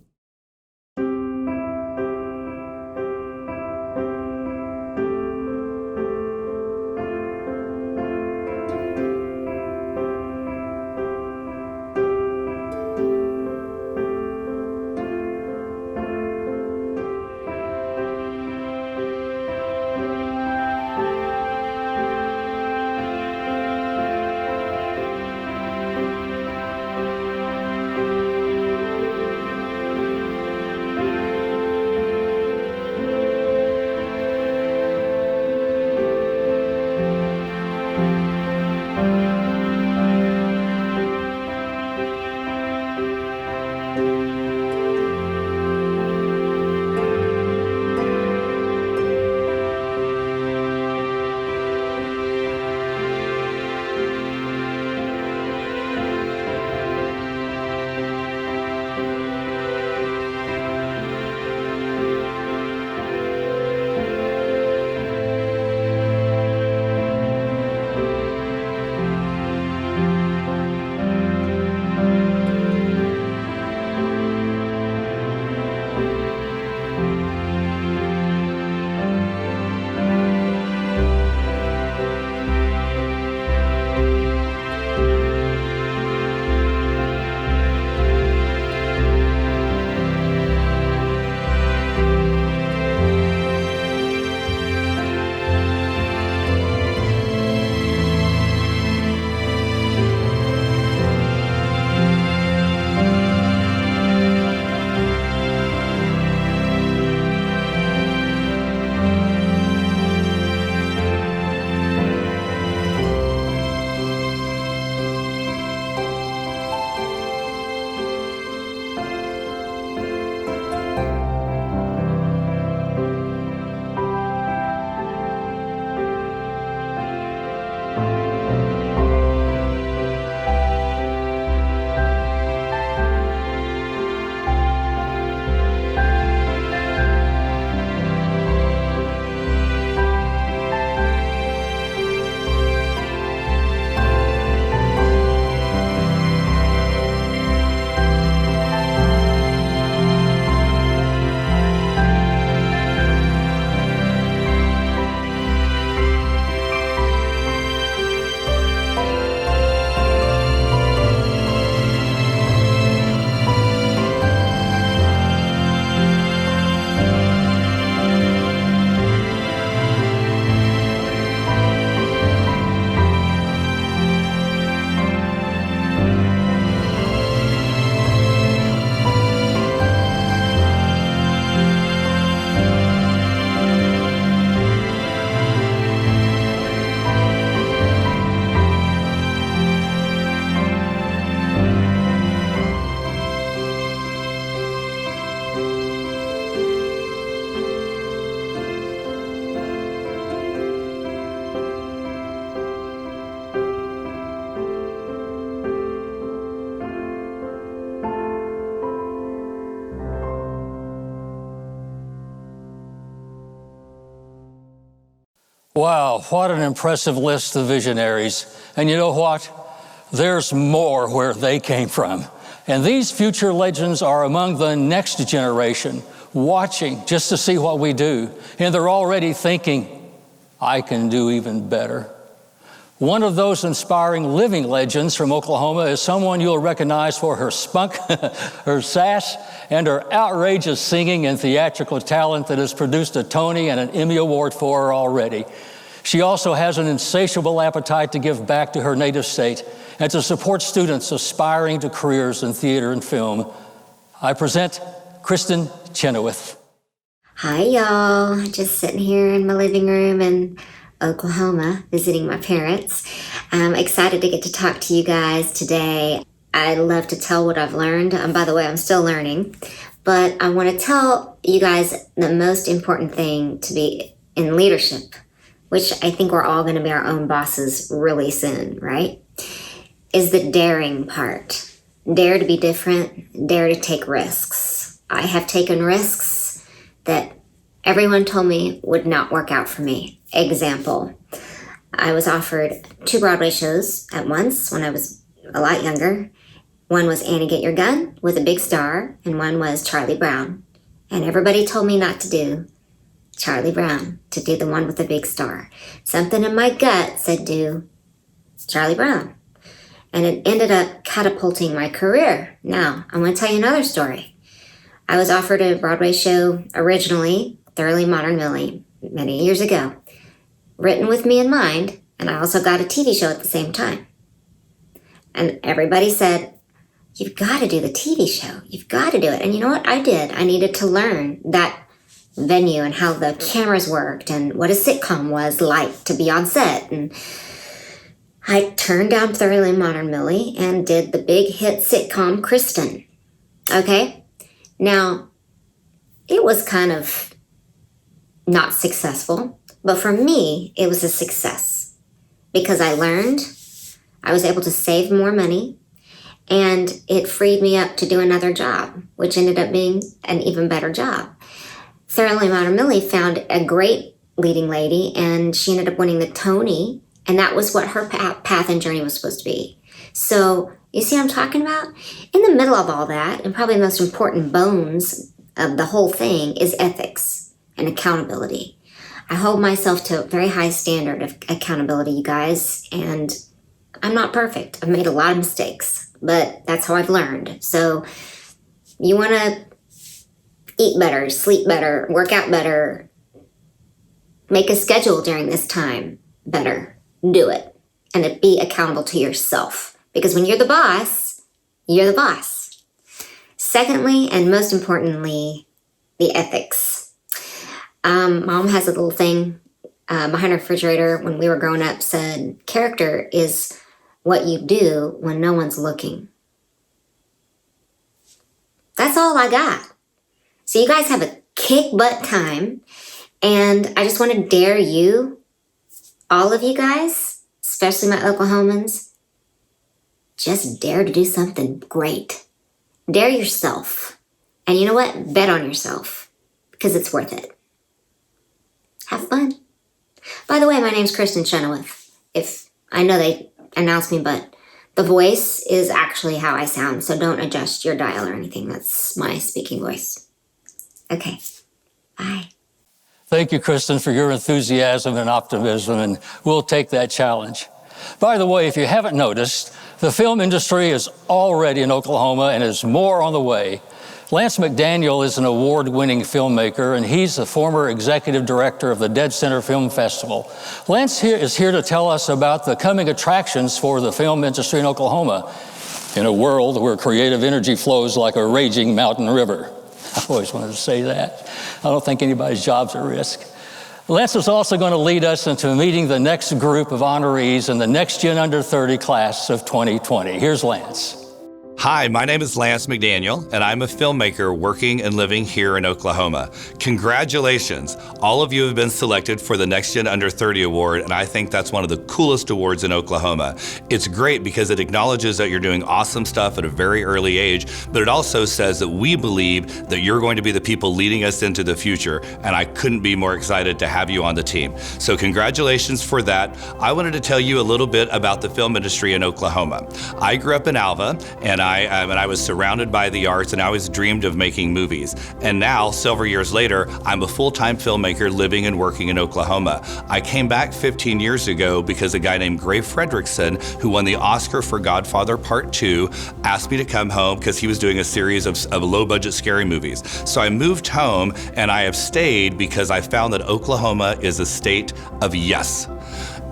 Wow, what an impressive list of visionaries. And you know what? There's more where they came from. And these future legends are among the next generation, watching just to see what we do. And they're already thinking, I can do even better. One of those inspiring living legends from Oklahoma is someone you'll recognize for her spunk, her sass, and her outrageous singing and theatrical talent that has produced a Tony and an Emmy Award for her already. She also has an insatiable appetite to give back to her native state and to support students aspiring to careers in theater and film. I present Kristen Chenoweth. Hi, y'all. Just sitting here in my living room in Oklahoma, visiting my parents. I'm excited to get to talk to you guys today. I love to tell what I've learned. By the way, I'm still learning. But I want to tell you guys the most important thing to be in leadership, which I think we're all going to be our own bosses really soon, right? Is the daring part. Dare to be different, dare to take risks. I have taken risks that everyone told me would not work out for me. Example, I was offered 2 Broadway shows at once when I was a lot younger. One was Annie Get Your Gun with a big star, and one was Charlie Brown. And everybody told me not to do Charlie Brown, to do the one with the big star. Something in my gut said do Charlie Brown. And it ended up catapulting my career. Now, I'm going to tell you another story. I was offered a Broadway show originally, Thoroughly Modern Millie, many years ago, written with me in mind, and I also got a TV show at the same time. And everybody said, you've got to do the TV show. You've got to do it. And you know what? I did. I needed to learn that venue and how the cameras worked and what a sitcom was like to be on set. And I turned down Thoroughly Modern Millie and did the big hit sitcom Kristen. Okay? Now, it was kind of not successful. But for me, it was a success because I learned, I was able to save more money, and it freed me up to do another job, which ended up being an even better job. Thoroughly Modern Millie found a great leading lady, and she ended up winning the Tony, and that was what her path and journey was supposed to be. So, you see what I'm talking about? In the middle of all that, and probably the most important bones of the whole thing, is ethics and accountability. I hold myself to a very high standard of accountability, you guys, and I'm not perfect. I've made a lot of mistakes, but that's how I've learned. So you want to eat better, sleep better, work out better, make a schedule during this time better. Do it. And be accountable to yourself. Because when you're the boss, you're the boss. Secondly, and most importantly, the ethics. Mom has a little thing behind her refrigerator when we were growing up said, character is what you do when no one's looking. That's all I got. So you guys have a kick butt time, and I just want to dare you, all of you guys, especially my Oklahomans, just dare to do something great. Dare yourself. And you know what? Bet on yourself, because it's worth it. Have fun. By the way, my name's Kristen Chenoweth. If I know they announced me, but the voice is actually how I sound, so don't adjust your dial or anything. That's my speaking voice. Okay, bye. Thank you, Kristen, for your enthusiasm and optimism, and we'll take that challenge. By the way, if you haven't noticed, the film industry is already in Oklahoma and is more on the way. Lance McDaniel is an award-winning filmmaker, and he's the former executive director of the Dead Center Film Festival. Lance is here to tell us about the coming attractions for the film industry in Oklahoma, in a world where creative energy flows like a raging mountain river. I always wanted to say that. I don't think anybody's job's at risk. Lance is also going to lead us into meeting the next group of honorees in the NextGen Under 30 class of 2020. Here's Lance. Hi, my name is Lance McDaniel, and I'm a filmmaker working and living here in Oklahoma. Congratulations. All of you have been selected for the NextGen Under 30 Award, and I think that's one of the coolest awards in Oklahoma. It's great because it acknowledges that you're doing awesome stuff at a very early age, but it also says that we believe that you're going to be the people leading us into the future, and I couldn't be more excited to have you on the team. So congratulations for that. I wanted to tell you a little bit about the film industry in Oklahoma. I grew up in Alva, and I was surrounded by the arts, and I always dreamed of making movies. And now, several years later, I'm a full-time filmmaker living and working in Oklahoma. I came back 15 years ago because a guy named Gray Fredrickson, who won the Oscar for Godfather Part 2, asked me to come home because he was doing a series of low-budget scary movies. So I moved home, and I have stayed because I found that Oklahoma is a state of yes.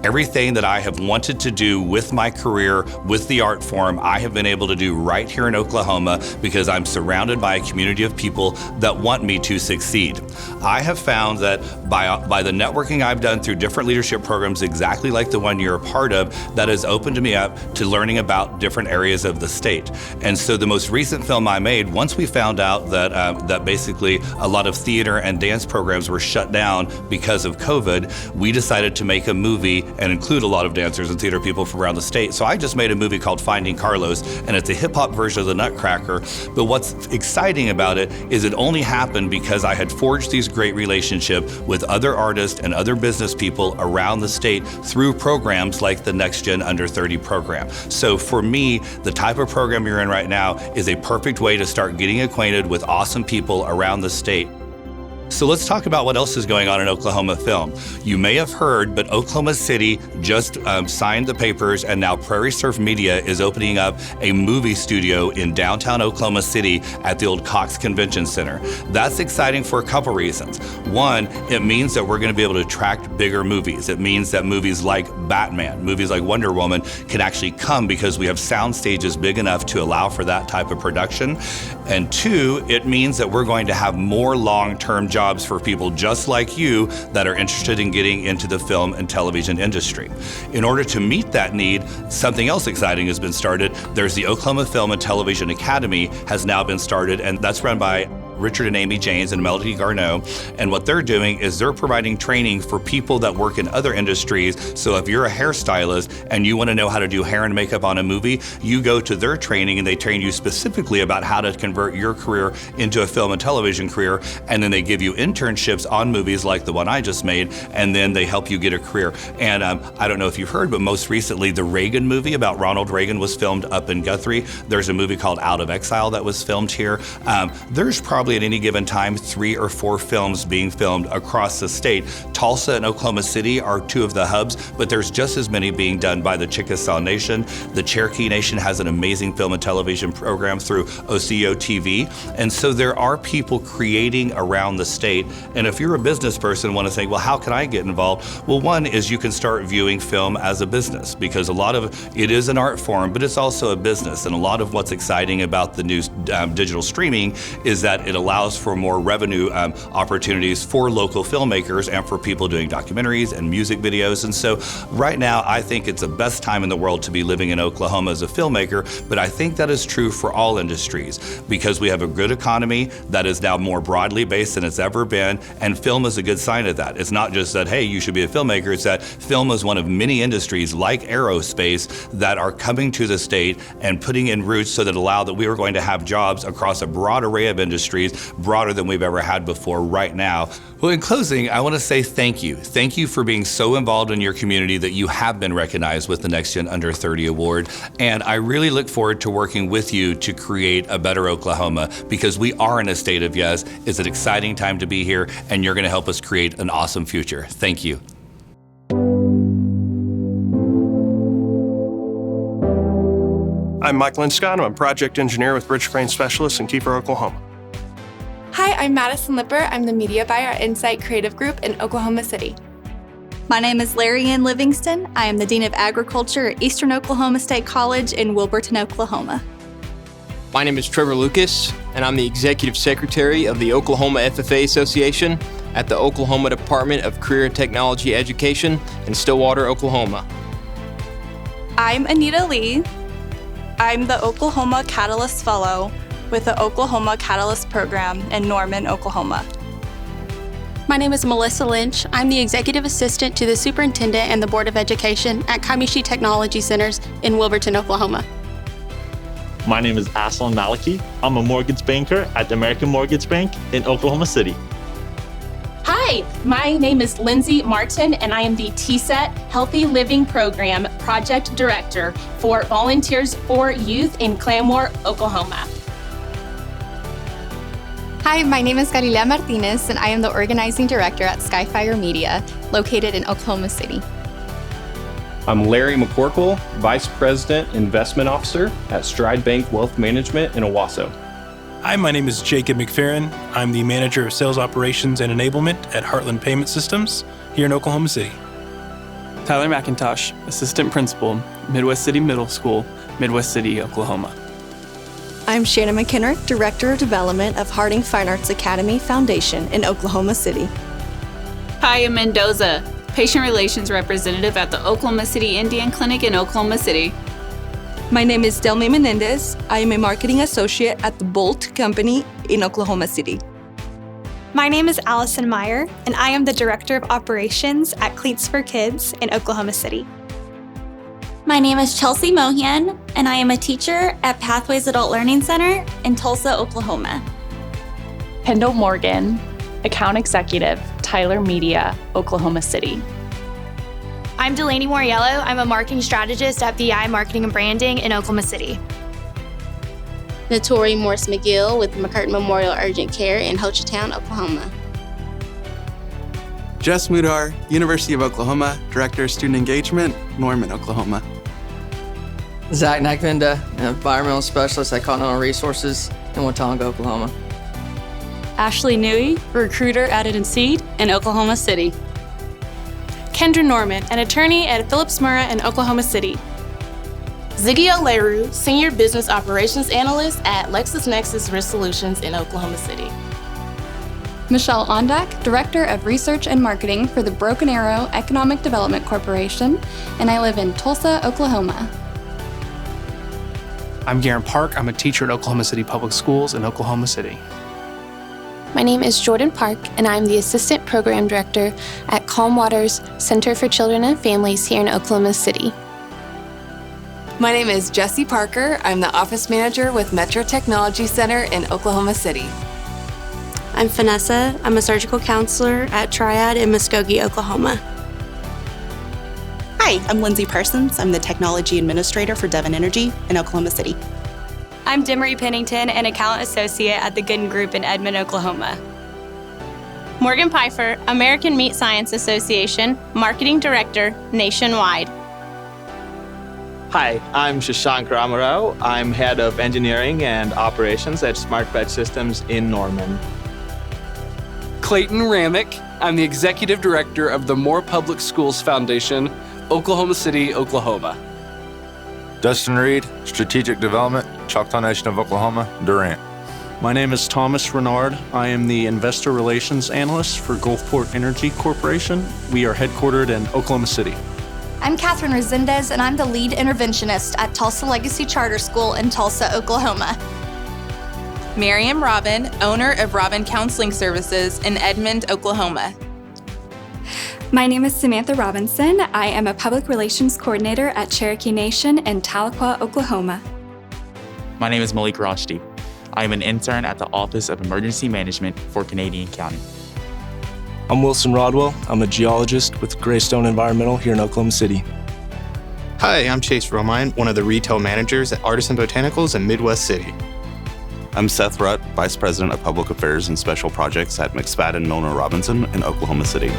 Everything that I have wanted to do with my career, with the art form, I have been able to do right here in Oklahoma because I'm surrounded by a community of people that want me to succeed. I have found that by the networking I've done through different leadership programs, exactly like the one you're a part of, that has opened me up to learning about different areas of the state. And so the most recent film I made, once we found out that basically a lot of theater and dance programs were shut down because of COVID, we decided to make a movie and include a lot of dancers and theater people from around the state. So I just made a movie called Finding Carlos, and it's a hip-hop version of the Nutcracker. But what's exciting about it is it only happened because I had forged these great relationships with other artists and other business people around the state through programs like the NextGen Under 30 program. So for me, the type of program you're in right now is a perfect way to start getting acquainted with awesome people around the state. So let's talk about what else is going on in Oklahoma film. You may have heard, but Oklahoma City just signed the papers, and now Prairie Surf Media is opening up a movie studio in downtown Oklahoma City at the old Cox Convention Center. That's exciting for a couple reasons. One, it means that we're going to be able to attract bigger movies. It means that movies like Batman, movies like Wonder Woman can actually come because we have sound stages big enough to allow for that type of production. And two, it means that we're going to have more long-term jobs for people just like you that are interested in getting into the film and television industry. In order to meet that need, something else exciting has been started. There's the Oklahoma Film and Television Academy has now been started, and that's run by Richard and Amy Janes and Melody Garneau. And what they're doing is they're providing training for people that work in other industries. So if you're a hairstylist and you want to know how to do hair and makeup on a movie, you go to their training and they train you specifically about how to convert your career into a film and television career. And then they give you internships on movies like the one I just made, and then they help you get a career. And I don't know if you've heard, but most recently the Reagan movie about Ronald Reagan was filmed up in Guthrie. There's a movie called Out of Exile that was filmed here. There's probably at any given time 3 or 4 films being filmed across the state. Tulsa and Oklahoma City are 2 of the hubs, but there's just as many being done by the Chickasaw Nation. The Cherokee Nation has an amazing film and television program through KOCO-TV. And so there are people creating around the state. And if you're a business person and want to say, well, how can I get involved? Well, one is you can start viewing film as a business, because a lot of it is an art form, but it's also a business. And a lot of what's exciting about the new digital streaming is that it allows for more revenue opportunities for local filmmakers and for people doing documentaries and music videos. And so right now, I think it's the best time in the world to be living in Oklahoma as a filmmaker, but I think that is true for all industries because we have a good economy that is now more broadly based than it's ever been, and film is a good sign of that. It's not just that, hey, you should be a filmmaker, it's that film is one of many industries like aerospace that are coming to the state and putting in roots so that allow that we are going to have jobs across a broad array of industries, broader than we've ever had before right now. Well, in closing, I want to say thank you. Thank you for being so involved in your community that you have been recognized with the NextGen Under 30 Award. And I really look forward to working with you to create a better Oklahoma, because we are in a state of yes. It's an exciting time to be here, and you're going to help us create an awesome future. Thank you. I'm Mike Linscott. I'm a project engineer with Rich Crane Specialists in Kiefer, Oklahoma. Hi, I'm Madison Lipper. I'm the media buyer at Insight Creative Group in Oklahoma City. My name is Larry Ann Livingston. I am the Dean of Agriculture at Eastern Oklahoma State College in Wilburton, Oklahoma. My name is Trevor Lucas, and I'm the Executive Secretary of the Oklahoma FFA Association at the Oklahoma Department of Career and Technology Education in Stillwater, Oklahoma. I'm Anita Lee. I'm the Oklahoma Catalyst Fellow with the Oklahoma Catalyst Program in Norman, Oklahoma. My name is Melissa Lynch. I'm the Executive Assistant to the Superintendent and the Board of Education at Kamishi Technology Centers in Wilburton, Oklahoma. My name is Aslan Maliki. I'm a mortgage banker at the American Mortgage Bank in Oklahoma City. Hi, my name is Lindsay Martin, and I am the TSET Healthy Living Program Project Director for Volunteers for Youth in Claremore, Oklahoma. Hi, my name is Galilea Martinez, and I am the Organizing Director at Skyfire Media, located in Oklahoma City. I'm Larry McCorkle, Vice President Investment Officer at Stride Bank Wealth Management in Owasso. Hi, my name is Jacob McFerrin. I'm the Manager of Sales Operations and Enablement at Heartland Payment Systems here in Oklahoma City. Tyler McIntosh, Assistant Principal, Midwest City Middle School, Midwest City, Oklahoma. I'm Shannon McKinner, Director of Development of Harding Fine Arts Academy Foundation in Oklahoma City. Hi, I'm Mendoza, Patient Relations Representative at the Oklahoma City Indian Clinic in Oklahoma City. My name is Delmy Menendez. I am a Marketing Associate at the Bolt Company in Oklahoma City. My name is Allison Meyer, and I am the Director of Operations at Cleats for Kids in Oklahoma City. My name is Chelsea Mohan, and I am a teacher at Pathways Adult Learning Center in Tulsa, Oklahoma. Kendall Morgan, Account Executive, Tyler Media, Oklahoma City. I'm Delaney Moriello. I'm a Marketing Strategist at BI Marketing and Branding in Oklahoma City. Notori Morris McGill with McCurtain Memorial Urgent Care in Hochatown, Oklahoma. Jess Mudar, University of Oklahoma, Director of Student Engagement, Norman, Oklahoma. Zach Nakvinda, Environmental Specialist at Continental Resources in Watauga, Oklahoma. Ashley Newey, Recruiter at Seed in Oklahoma City. Kendra Norman, an attorney at Phillips Murrah in Oklahoma City. Ziggy Oleru, Senior Business Operations Analyst at LexisNexis Risk Solutions in Oklahoma City. Michelle Ondak, Director of Research and Marketing for the Broken Arrow Economic Development Corporation, and I live in Tulsa, Oklahoma. I'm Garen Park. I'm a teacher at Oklahoma City Public Schools in Oklahoma City. My name is Jordan Park, and I'm the Assistant Program Director at Calm Waters Center for Children and Families here in Oklahoma City. My name is Jessie Parker. I'm the Office Manager with Metro Technology Center in Oklahoma City. I'm Vanessa. I'm a Surgical Counselor at Triad in Muskogee, Oklahoma. Hi, I'm Lindsay Parsons. I'm the Technology Administrator for Devon Energy in Oklahoma City. I'm Demery Pennington, an Account Associate at the Gooden Group in Edmond, Oklahoma. Morgan Pfeiffer, American Meat Science Association, Marketing Director, Nationwide. Hi, I'm Shashank Ramarao. I'm Head of Engineering and Operations at SmartFetch Systems in Norman. Clayton Ramick. I'm the Executive Director of the Moore Public Schools Foundation, Oklahoma City, Oklahoma. Dustin Reed, Strategic Development, Choctaw Nation of Oklahoma, Durant. My name is Thomas Renard. I am the Investor Relations Analyst for Gulfport Energy Corporation. We are headquartered in Oklahoma City. I'm Catherine Resendez, and I'm the Lead Interventionist at Tulsa Legacy Charter School in Tulsa, Oklahoma. Miriam Robin, owner of Robin Counseling Services in Edmond, Oklahoma. My name is Samantha Robinson. I am a Public Relations Coordinator at Cherokee Nation in Tahlequah, Oklahoma. My name is Malik Rashdi. I am an intern at the Office of Emergency Management for Canadian County. I'm Wilson Rodwell. I'm a geologist with Greystone Environmental here in Oklahoma City. Hi, I'm Chase Romine, one of the retail managers at Artisan Botanicals in Midwest City. I'm Seth Rutt, Vice President of Public Affairs and Special Projects at McSpadden Milner Robinson in Oklahoma City.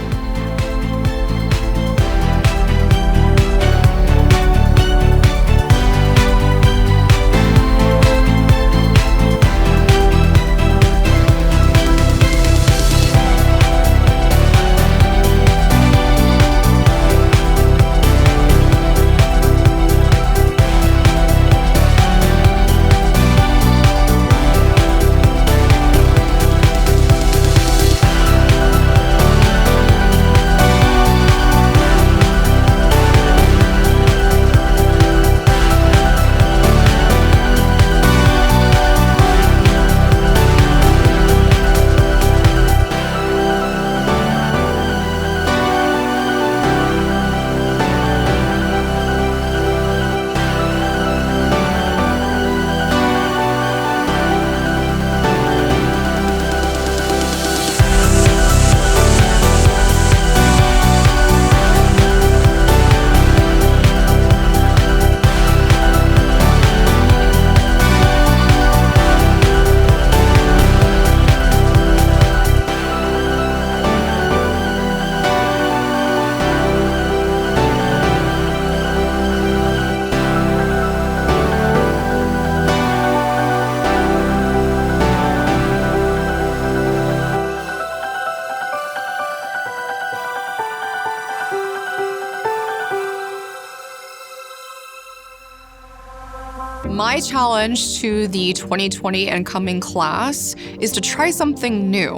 My challenge to the 2020 incoming class is to try something new.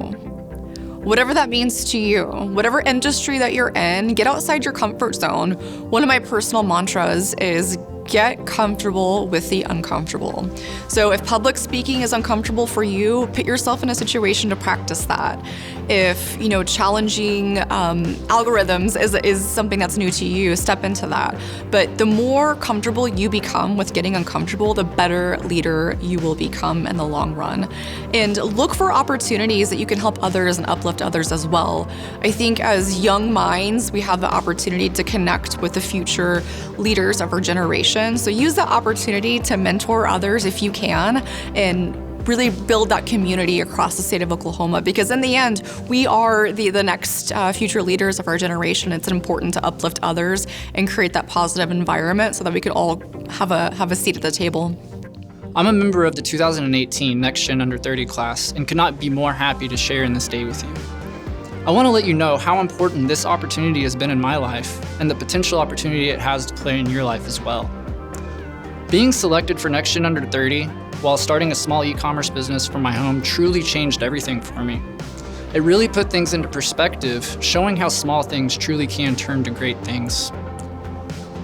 Whatever that means to you, whatever industry that you're in, get outside your comfort zone. One of my personal mantras is get comfortable with the uncomfortable. So if public speaking is uncomfortable for you, put yourself in a situation to practice that. If, challenging algorithms is something that's new to you, step into that. But the more comfortable you become with getting uncomfortable, the better leader you will become in the long run. And look for opportunities that you can help others and uplift others as well. I think as young minds, we have the opportunity to connect with the future leaders of our generation. So use that opportunity to mentor others if you can, and really build that community across the state of Oklahoma, because in the end, we are the next future leaders of our generation. It's important to uplift others and create that positive environment so that we could all have a seat at the table. I'm a member of the 2018 NextGen Under 30 class and could not be more happy to share in this day with you. I want to let you know how important this opportunity has been in my life and the potential opportunity it has to play in your life as well. Being selected for NextGen Under 30 while starting a small e-commerce business from my home truly changed everything for me. It really put things into perspective, showing how small things truly can turn to great things.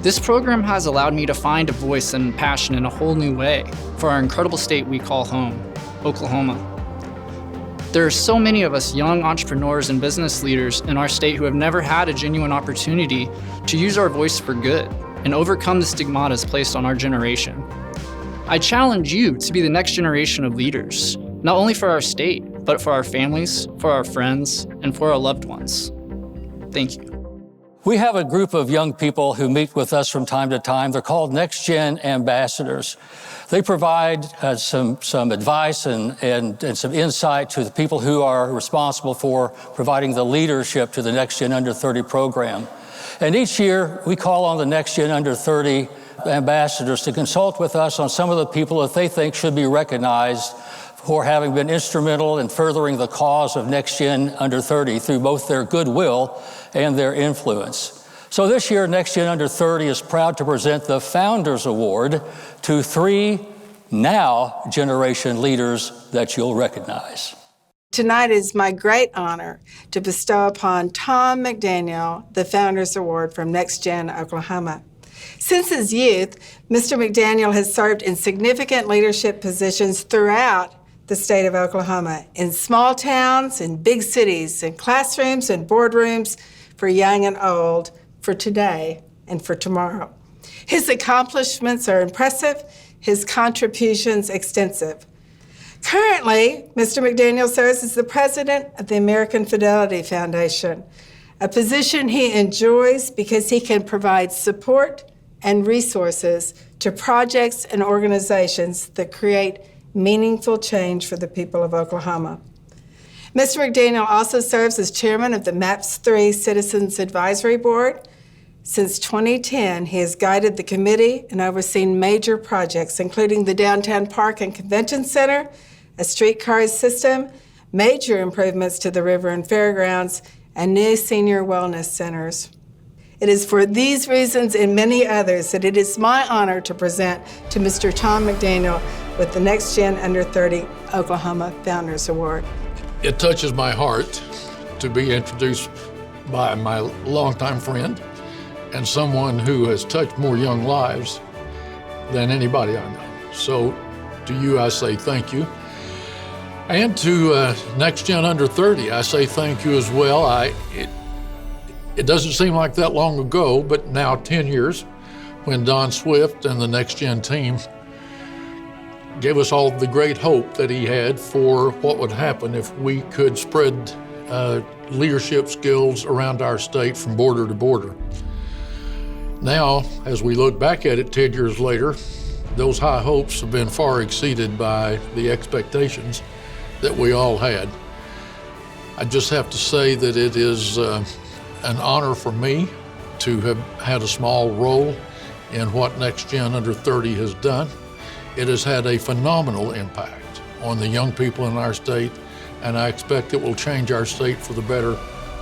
This program has allowed me to find a voice and passion in a whole new way for our incredible state we call home, Oklahoma. There are so many of us young entrepreneurs and business leaders in our state who have never had a genuine opportunity to use our voice for good and overcome the stigmatas placed on our generation. I challenge you to be the next generation of leaders, not only for our state, but for our families, for our friends, and for our loved ones. Thank you. We have a group of young people who meet with us from time to time. They're called NextGen ambassadors. They provide some advice and some insight to the people who are responsible for providing the leadership to the NextGen Under 30 program. And each year, we call on the NextGen Under 30 ambassadors to consult with us on some of the people that they think should be recognized for having been instrumental in furthering the cause of NextGen Under 30 through both their goodwill and their influence. So this year, NextGen Under 30 is proud to present the Founders Award to 3 now generation leaders that you'll recognize. Tonight is my great honor to bestow upon Tom McDaniel the Founders Award from NextGen Oklahoma. Since his youth, Mr. McDaniel has served in significant leadership positions throughout the state of Oklahoma, in small towns, in big cities, in classrooms and boardrooms, for young and old, for today and for tomorrow. His accomplishments are impressive, his contributions extensive. Currently, Mr. McDaniel serves as the president of the American Fidelity Foundation, a position he enjoys because he can provide support and resources to projects and organizations that create meaningful change for the people of Oklahoma. Mr. McDaniel also serves as chairman of the MAPS 3 Citizens Advisory Board. Since 2010, he has guided the committee and overseen major projects, including the Downtown Park and Convention Center, a streetcar system, major improvements to the river and fairgrounds, and new senior wellness centers. It is for these reasons and many others that it is my honor to present to Mr. Tom McDaniel with the NextGen Under 30 Oklahoma Founders Award. It touches my heart to be introduced by my longtime friend and someone who has touched more young lives than anybody I know. So to you, I say thank you. And to NextGen Under 30, I say thank you as well. It doesn't seem like that long ago, but now 10 years, when Don Swift and the NextGen team gave us all the great hope that he had for what would happen if we could spread leadership skills around our state from border to border. Now, as we look back at it 10 years later, those high hopes have been far exceeded by the expectations that we all had. I just have to say that it is an honor for me to have had a small role in what NextGen Under 30 has done. It has had a phenomenal impact on the young people in our state, and I expect it will change our state for the better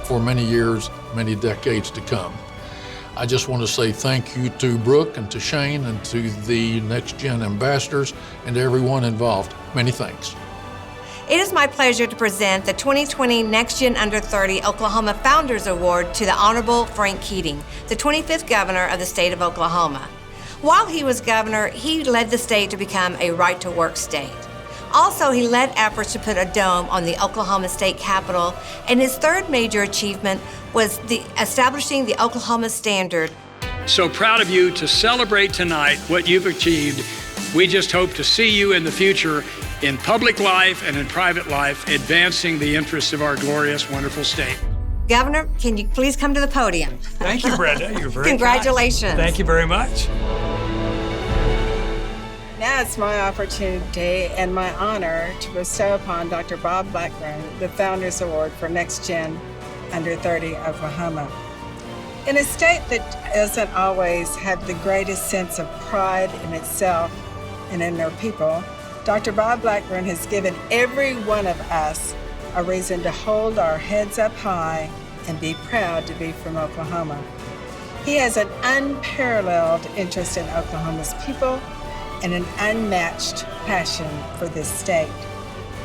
for many years, many decades to come. I just want to say thank you to Brooke and to Shane and to the NextGen ambassadors and to everyone involved. Many thanks. It is my pleasure to present the 2020 NextGen Under 30 Oklahoma Founders Award to the Honorable Frank Keating, the 25th governor of the state of Oklahoma. While he was governor, he led the state to become a right-to-work state. Also, he led efforts to put a dome on the Oklahoma State Capitol, and his third major achievement was establishing the Oklahoma Standard. So proud of you to celebrate tonight what you've achieved. We just hope to see you in the future in public life and in private life, advancing the interests of our glorious, wonderful state. Governor, can you please come to the podium? Thank you, Brenda. You're very Congratulations. kind. Thank you very much. Now it's my opportunity and my honor to bestow upon Dr. Bob Blackburn the Founders Award for NextGen Under 30 Oklahoma. In a state that doesn't always have the greatest sense of pride in itself and in their people, Dr. Bob Blackburn has given every one of us a reason to hold our heads up high and be proud to be from Oklahoma. He has an unparalleled interest in Oklahoma's people and an unmatched passion for this state.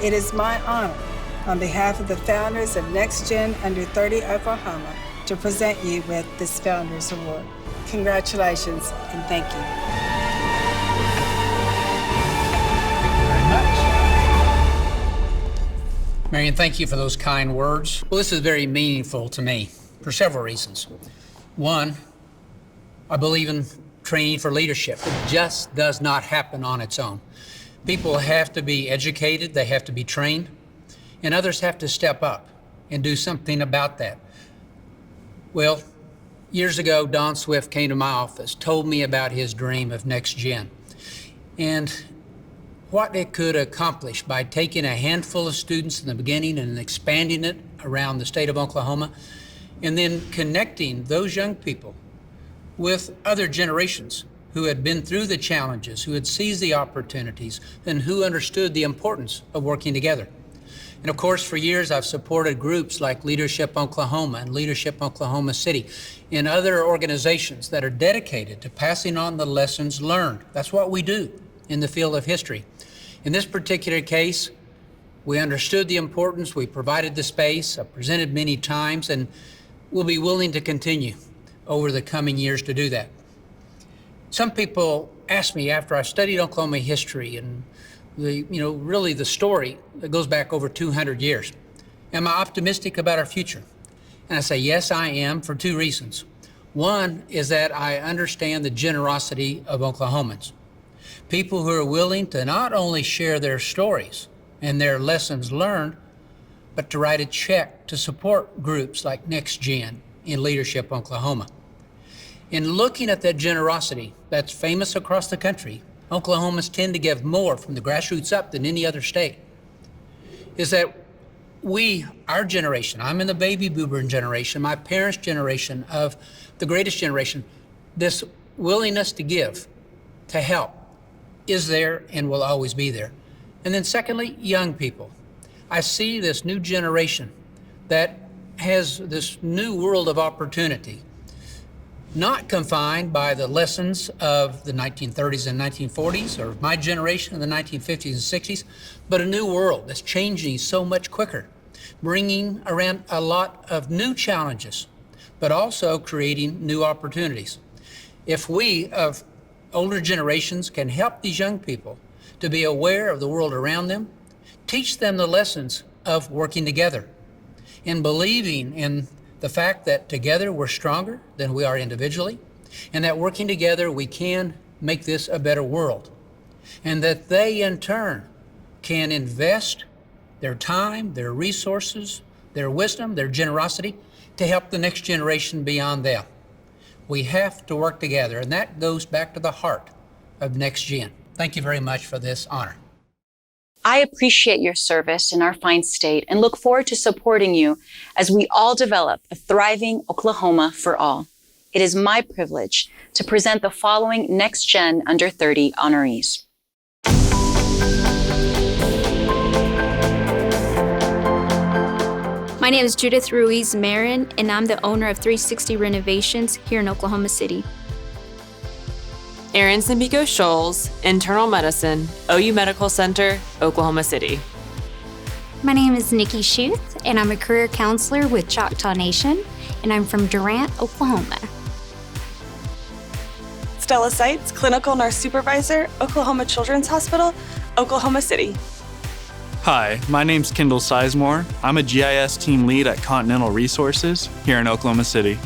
It is my honor, on behalf of the founders of NextGen Under 30 Oklahoma, to present you with this Founders Award. Congratulations and thank you. Marion, thank you for those kind words. Well, this is very meaningful to me for several reasons. One, I believe in training for leadership. It just does not happen on its own. People have to be educated, they have to be trained, and others have to step up and do something about that. Well, years ago, Don Swift came to my office, told me about his dream of NextGen and what it could accomplish by taking a handful of students in the beginning and expanding it around the state of Oklahoma, and then connecting those young people with other generations who had been through the challenges, who had seized the opportunities, and who understood the importance of working together. And of course, for years, I've supported groups like Leadership Oklahoma and Leadership Oklahoma City and other organizations that are dedicated to passing on the lessons learned. That's what we do in the field of history. In this particular case, we understood the importance, we provided the space, I've presented many times, and we'll be willing to continue over the coming years to do that. Some people ask me after I studied Oklahoma history and really the story that goes back over 200 years, am I optimistic about our future? And I say, yes, I am, for two reasons. One is that I understand the generosity of Oklahomans. People who are willing to not only share their stories and their lessons learned, but to write a check to support groups like NextGen in Leadership Oklahoma. In looking at that generosity that's famous across the country, Oklahomans tend to give more from the grassroots up than any other state, is that our generation, I'm in the baby boomer generation, my parents' generation of the greatest generation, this willingness to give, to help, is there and will always be there. And then secondly, young people. I see this new generation that has this new world of opportunity, not confined by the lessons of the 1930s and 1940s or my generation in the 1950s and 60s, but a new world that's changing so much quicker, bringing around a lot of new challenges, but also creating new opportunities. If we of older generations can help these young people to be aware of the world around them, teach them the lessons of working together and believing in the fact that together we're stronger than we are individually, and that working together we can make this a better world, and that they in turn can invest their time, their resources, their wisdom, their generosity to help the next generation beyond them. We have to work together, and that goes back to the heart of NextGen. Thank you very much for this honor. I appreciate your service in our fine state and look forward to supporting you as we all develop a thriving Oklahoma for all. It is my privilege to present the following NextGen Under 30 honorees. My My name is Judith Ruiz Marin, and I'm the owner of 360 Renovations here in Oklahoma City. Erin Simbico Scholes, Internal Medicine, OU Medical Center, Oklahoma City. My name is Nikki Schuth, and I'm a career counselor with Choctaw Nation, and I'm from Durant, Oklahoma. Stella Seitz, Clinical Nurse Supervisor, Oklahoma Children's Hospital, Oklahoma City. Hi, my name's Kendall Sizemore. I'm a GIS team lead at Continental Resources here in Oklahoma City.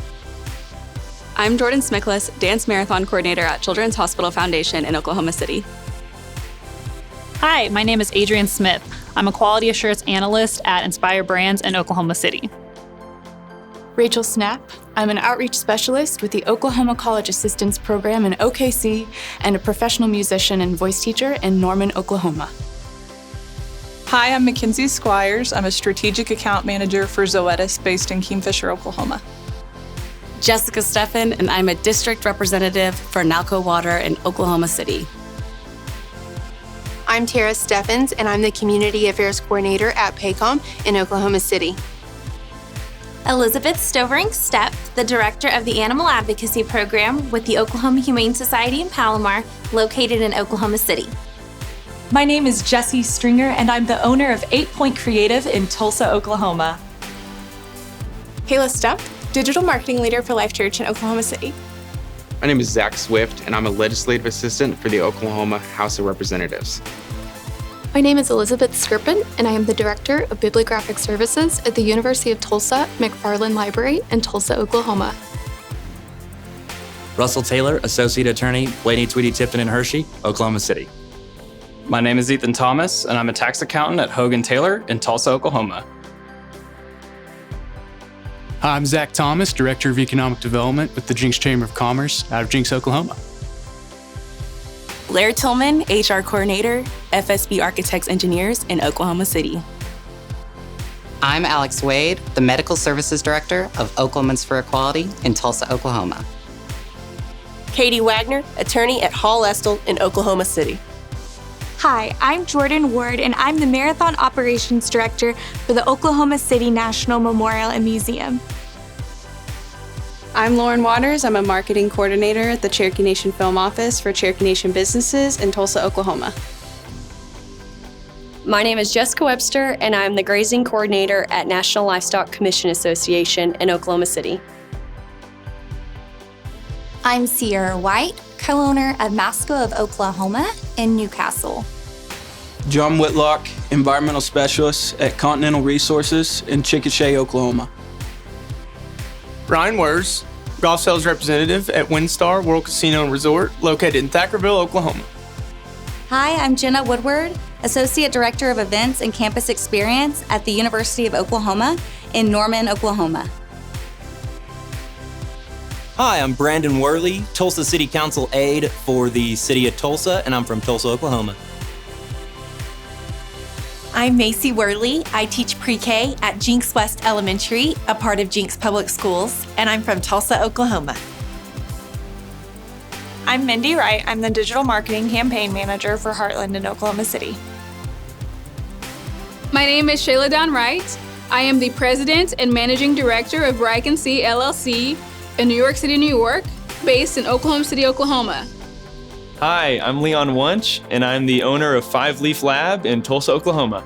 I'm Jordan Smiklas, Dance Marathon Coordinator at Children's Hospital Foundation in Oklahoma City. Hi, my name is Adrienne Smith. I'm a Quality Assurance Analyst at Inspire Brands in Oklahoma City. Rachel Snapp. I'm an outreach specialist with the Oklahoma College Assistance Program in OKC and a professional musician and voice teacher in Norman, Oklahoma. Hi, I'm Mackenzie Squires. I'm a strategic account manager for Zoetis based in Kingfisher, Oklahoma. Jessica Steffen, and I'm a district representative for Nalco Water in Oklahoma City. I'm Tara Steffens, and I'm the Community Affairs Coordinator at Paycom in Oklahoma City. Elizabeth Stovering-Stepp, the Director of the Animal Advocacy Program with the Oklahoma Humane Society in Palomar, located in Oklahoma City. My name is Jessie Stringer, and I'm the owner of 8 Point Creative in Tulsa, Oklahoma. Kayla Stepp, Digital Marketing Leader for Life Church in Oklahoma City. My name is Zach Swift, and I'm a Legislative Assistant for the Oklahoma House of Representatives. My name is Elizabeth Skirpin, and I am the Director of Bibliographic Services at the University of Tulsa McFarland Library in Tulsa, Oklahoma. Russell Taylor, Associate Attorney, Blaney Tweedy Tipton and Hershey, Oklahoma City. My name is Ethan Thomas, and I'm a tax accountant at Hogan Taylor in Tulsa, Oklahoma. Hi, I'm Zach Thomas, Director of Economic Development with the Jinx Chamber of Commerce out of Jinx, Oklahoma. Blair Tillman, HR Coordinator, FSB Architects Engineers in Oklahoma City. I'm Alex Wade, the Medical Services Director of Oklahomans for Equality in Tulsa, Oklahoma. Katie Wagner, Attorney at Hall Estill in Oklahoma City. Hi, I'm Jordan Ward, and I'm the Marathon Operations Director for the Oklahoma City National Memorial and Museum. I'm Lauren Waters. I'm a Marketing Coordinator at the Cherokee Nation Film Office for Cherokee Nation Businesses in Tulsa, Oklahoma. My name is Jessica Webster, and I'm the Grazing Coordinator at National Livestock Commission Association in Oklahoma City. I'm Sierra White, co-owner of Masco of Oklahoma in Newcastle. John Whitlock, Environmental Specialist at Continental Resources in Chickasha, Oklahoma. Ryan Wers, Golf Sales Representative at WinStar World Casino and Resort, located in Thackerville, Oklahoma. Hi, I'm Jenna Woodward, Associate Director of Events and Campus Experience at the University of Oklahoma in Norman, Oklahoma. Hi, I'm Brandon Worley, Tulsa City Council aide for the City of Tulsa, and I'm from Tulsa, Oklahoma. I'm Macy Worley. I teach pre-K at Jinx West Elementary, a part of Jinx Public Schools, and I'm from Tulsa, Oklahoma. I'm Mindy Wright. I'm the Digital Marketing Campaign Manager for Heartland in Oklahoma City. My name is Shayla Dawn Wright. I am the President and Managing Director of Reich & C LLC in New York City, New York, based in Oklahoma City, Oklahoma. Hi, I'm Leon Wunsch, and I'm the owner of 5 Leaf Lab in Tulsa, Oklahoma.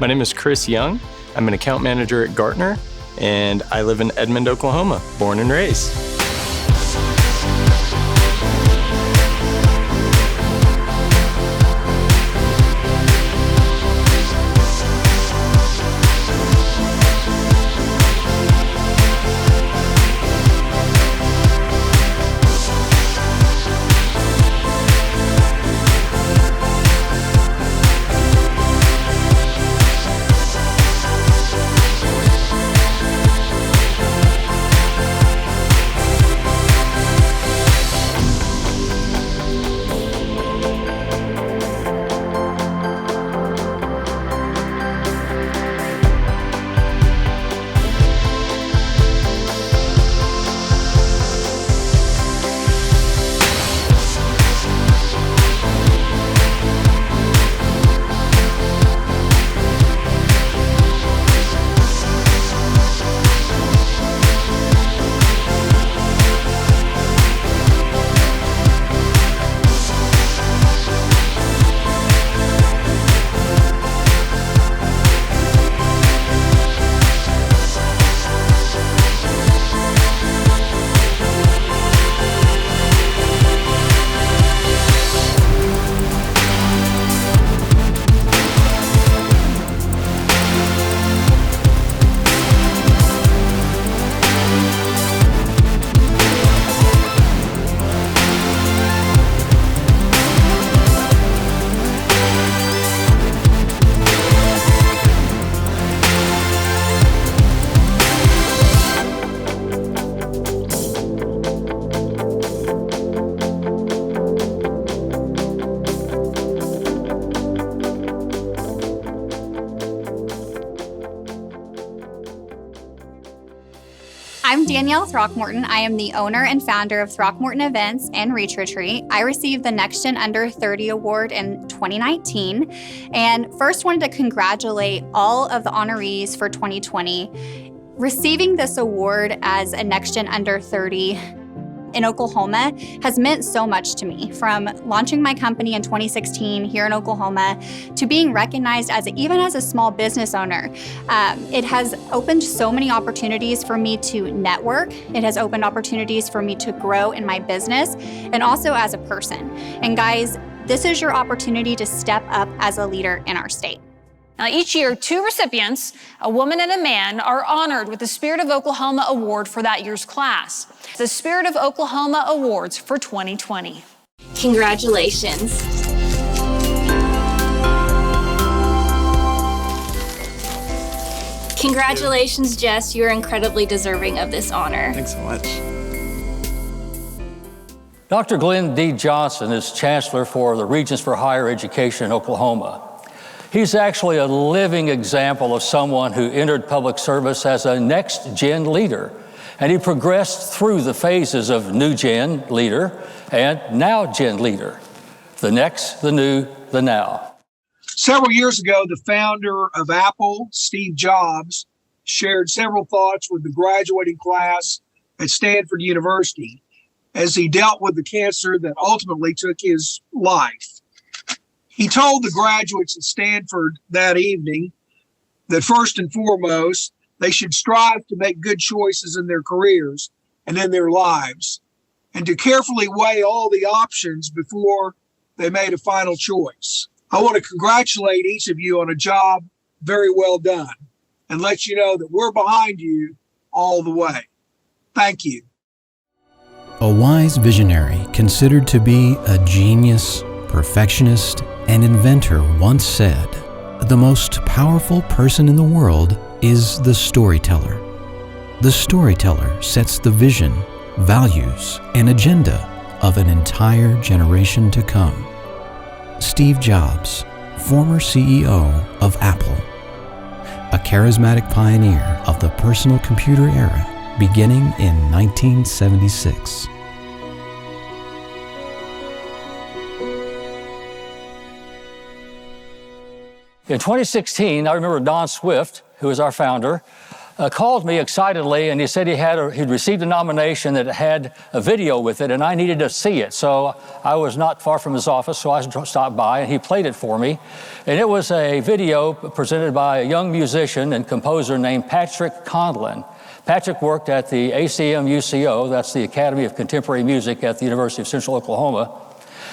My name is Chris Young. I'm an account manager at Gartner, and I live in Edmond, Oklahoma, born and raised. I'm Danielle Throckmorton. I am the owner and founder of Throckmorton Events and Reach Retreat. I received the NextGen Under 30 Award in 2019. And first wanted to congratulate all of the honorees for 2020. Receiving this award as a NextGen Under 30 in Oklahoma has meant so much to me, from launching my company in 2016 here in Oklahoma to being recognized even as a small business owner. It has opened so many opportunities for me to network. It has opened opportunities for me to grow in my business and also as a person. And guys, this is your opportunity to step up as a leader in our state. Now, each year, 2 recipients, a woman and a man, are honored with the Spirit of Oklahoma Award for that year's class. The Spirit of Oklahoma Awards for 2020. Congratulations. Congratulations, Jess. You are incredibly deserving of this honor. Thanks so much. Dr. Glenn D. Johnson is Chancellor for the Regents for Higher Education in Oklahoma. He's actually a living example of someone who entered public service as a next-gen leader, and he progressed through the phases of new-gen leader and now-gen leader. The next, the new, the now. Several years ago, the founder of Apple, Steve Jobs, shared several thoughts with the graduating class at Stanford University as he dealt with the cancer that ultimately took his life. He told the graduates at Stanford that evening that first and foremost, they should strive to make good choices in their careers and in their lives, and to carefully weigh all the options before they made a final choice. I want to congratulate each of you on a job very well done and let you know that we're behind you all the way. Thank you. A wise visionary considered to be a genius, perfectionist, and inventor once said, "The most powerful person in the world is the storyteller. The storyteller sets the vision, values, and agenda of an entire generation to come." Steve Jobs, former CEO of Apple, a charismatic pioneer of the personal computer era beginning in 1976. In 2016, I remember Don Swift, who is our founder, called me excitedly, and he said he'd received a nomination that had a video with it, and I needed to see it. So I was not far from his office, so I stopped by, and he played it for me. And it was a video presented by a young musician and composer named Patrick Conlon. Patrick worked at the ACM-UCO, that's the Academy of Contemporary Music at the University of Central Oklahoma.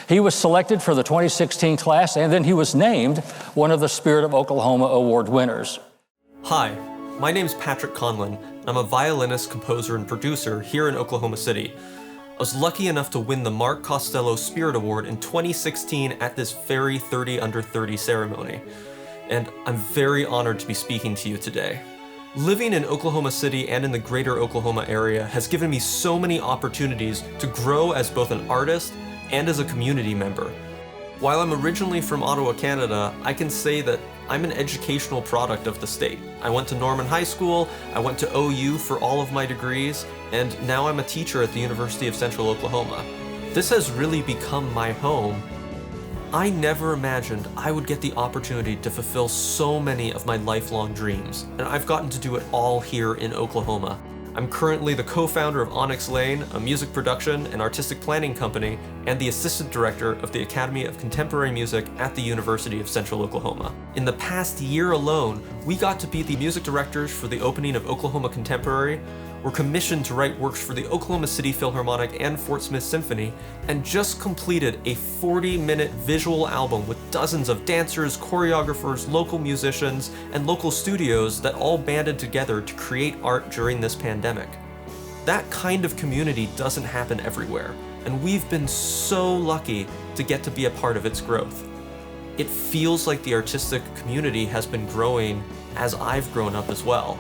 He was selected for the 2016 class, and then he was named one of the Spirit of Oklahoma Award winners. Hi, my name's Patrick Conlon. I'm a violinist, composer, and producer here in Oklahoma City. I was lucky enough to win the Mark Costello Spirit Award in 2016 at this very 30 Under 30 ceremony, and I'm very honored to be speaking to you today. Living in Oklahoma City and in the greater Oklahoma area has given me so many opportunities to grow as both an artist and as a community member. While I'm originally from Ottawa, Canada, I can say that I'm an educational product of the state. I went to Norman High School, I went to OU for all of my degrees, and now I'm a teacher at the University of Central Oklahoma. This has really become my home. I never imagined I would get the opportunity to fulfill so many of my lifelong dreams, and I've gotten to do it all here in Oklahoma. I'm currently the co-founder of Onyx Lane, a music production and artistic planning company, and the assistant director of the Academy of Contemporary Music at the University of Central Oklahoma. In the past year alone, we got to be the music directors for the opening of Oklahoma Contemporary, were commissioned to write works for the Oklahoma City Philharmonic and Fort Smith Symphony, and just completed a 40-minute visual album with dozens of dancers, choreographers, local musicians, and local studios that all banded together to create art during this pandemic. That kind of community doesn't happen everywhere, and we've been so lucky to get to be a part of its growth. It feels like the artistic community has been growing as I've grown up as well.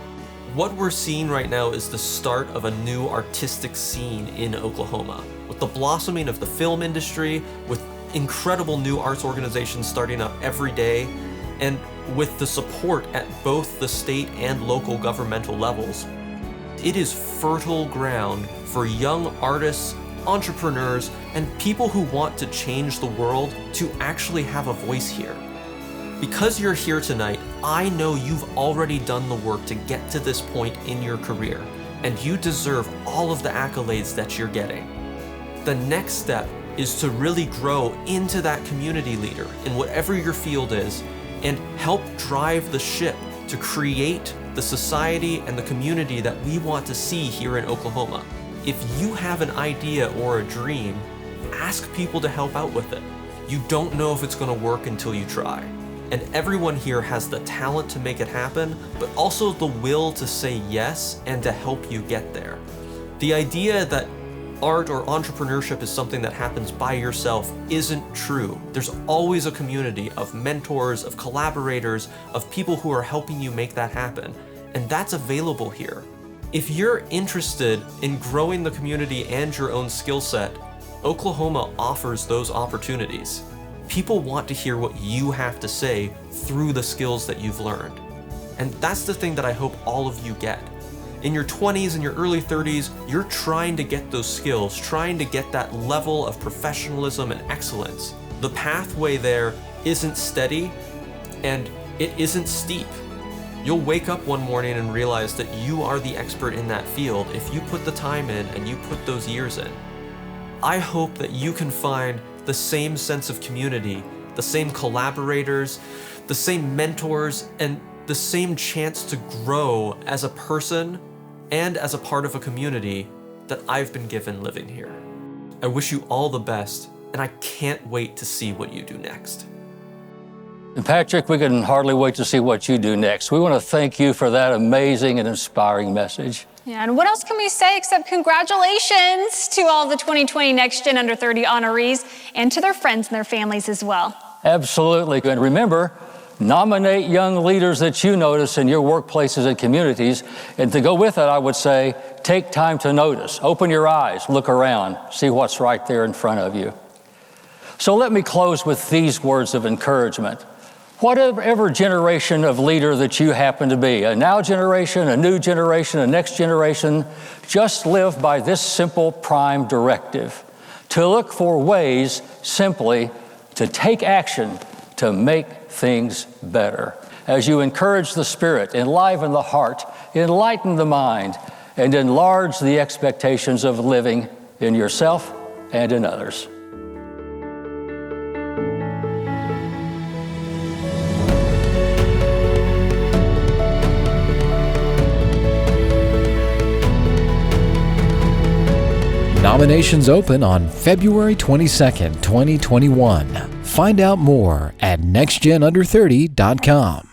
What we're seeing right now is the start of a new artistic scene in Oklahoma, with the blossoming of the film industry, with incredible new arts organizations starting up every day, and with the support at both the state and local governmental levels. it is fertile ground for young artists, entrepreneurs, and people who want to change the world to actually have a voice here. Because you're here tonight, I know you've already done the work to get to this point in your career, and you deserve all of the accolades that you're getting. The next step is to really grow into that community leader in whatever your field is and help drive the ship to create the society and the community that we want to see here in Oklahoma. If you have an idea or a dream, ask people to help out with it. You don't know if it's going to work until you try. And everyone here has the talent to make it happen, but also the will to say yes and to help you get there. The idea that art or entrepreneurship is something that happens by yourself isn't true. There's always a community of mentors, of collaborators, of people who are helping you make that happen. And that's available here. If you're interested in growing the community and your own skill set, Oklahoma offers those opportunities. People want to hear what you have to say through the skills that you've learned. And that's the thing that I hope all of you get. In your 20s and your early 30s, you're trying to get those skills, trying to get that level of professionalism and excellence. The pathway there isn't steady and it isn't steep. You'll wake up one morning and realize that you are the expert in that field if you put the time in and you put those years in. I hope that you can find the same sense of community, the same collaborators, the same mentors, and the same chance to grow as a person and as a part of a community that I've been given living here. I wish you all the best, and I can't wait to see what you do next. And Patrick, we can hardly wait to see what you do next. We want to thank you for that amazing and inspiring message. Yeah, and what else can we say except congratulations to all the 2020 NextGen Under 30 honorees and to their friends and their families as well. Absolutely. And remember, nominate young leaders that you notice in your workplaces and communities. And to go with it, I would say, take time to notice. Open your eyes, look around, see what's right there in front of you. So let me close with these words of encouragement. Whatever generation of leader that you happen to be, a now generation, a new generation, a next generation, just live by this simple prime directive: to look for ways simply to take action to make things better. As you encourage the spirit, enliven the heart, enlighten the mind, and enlarge the expectations of living in yourself and in others. Nominations open on February 22nd, 2021. Find out more at nextgenunder30.com.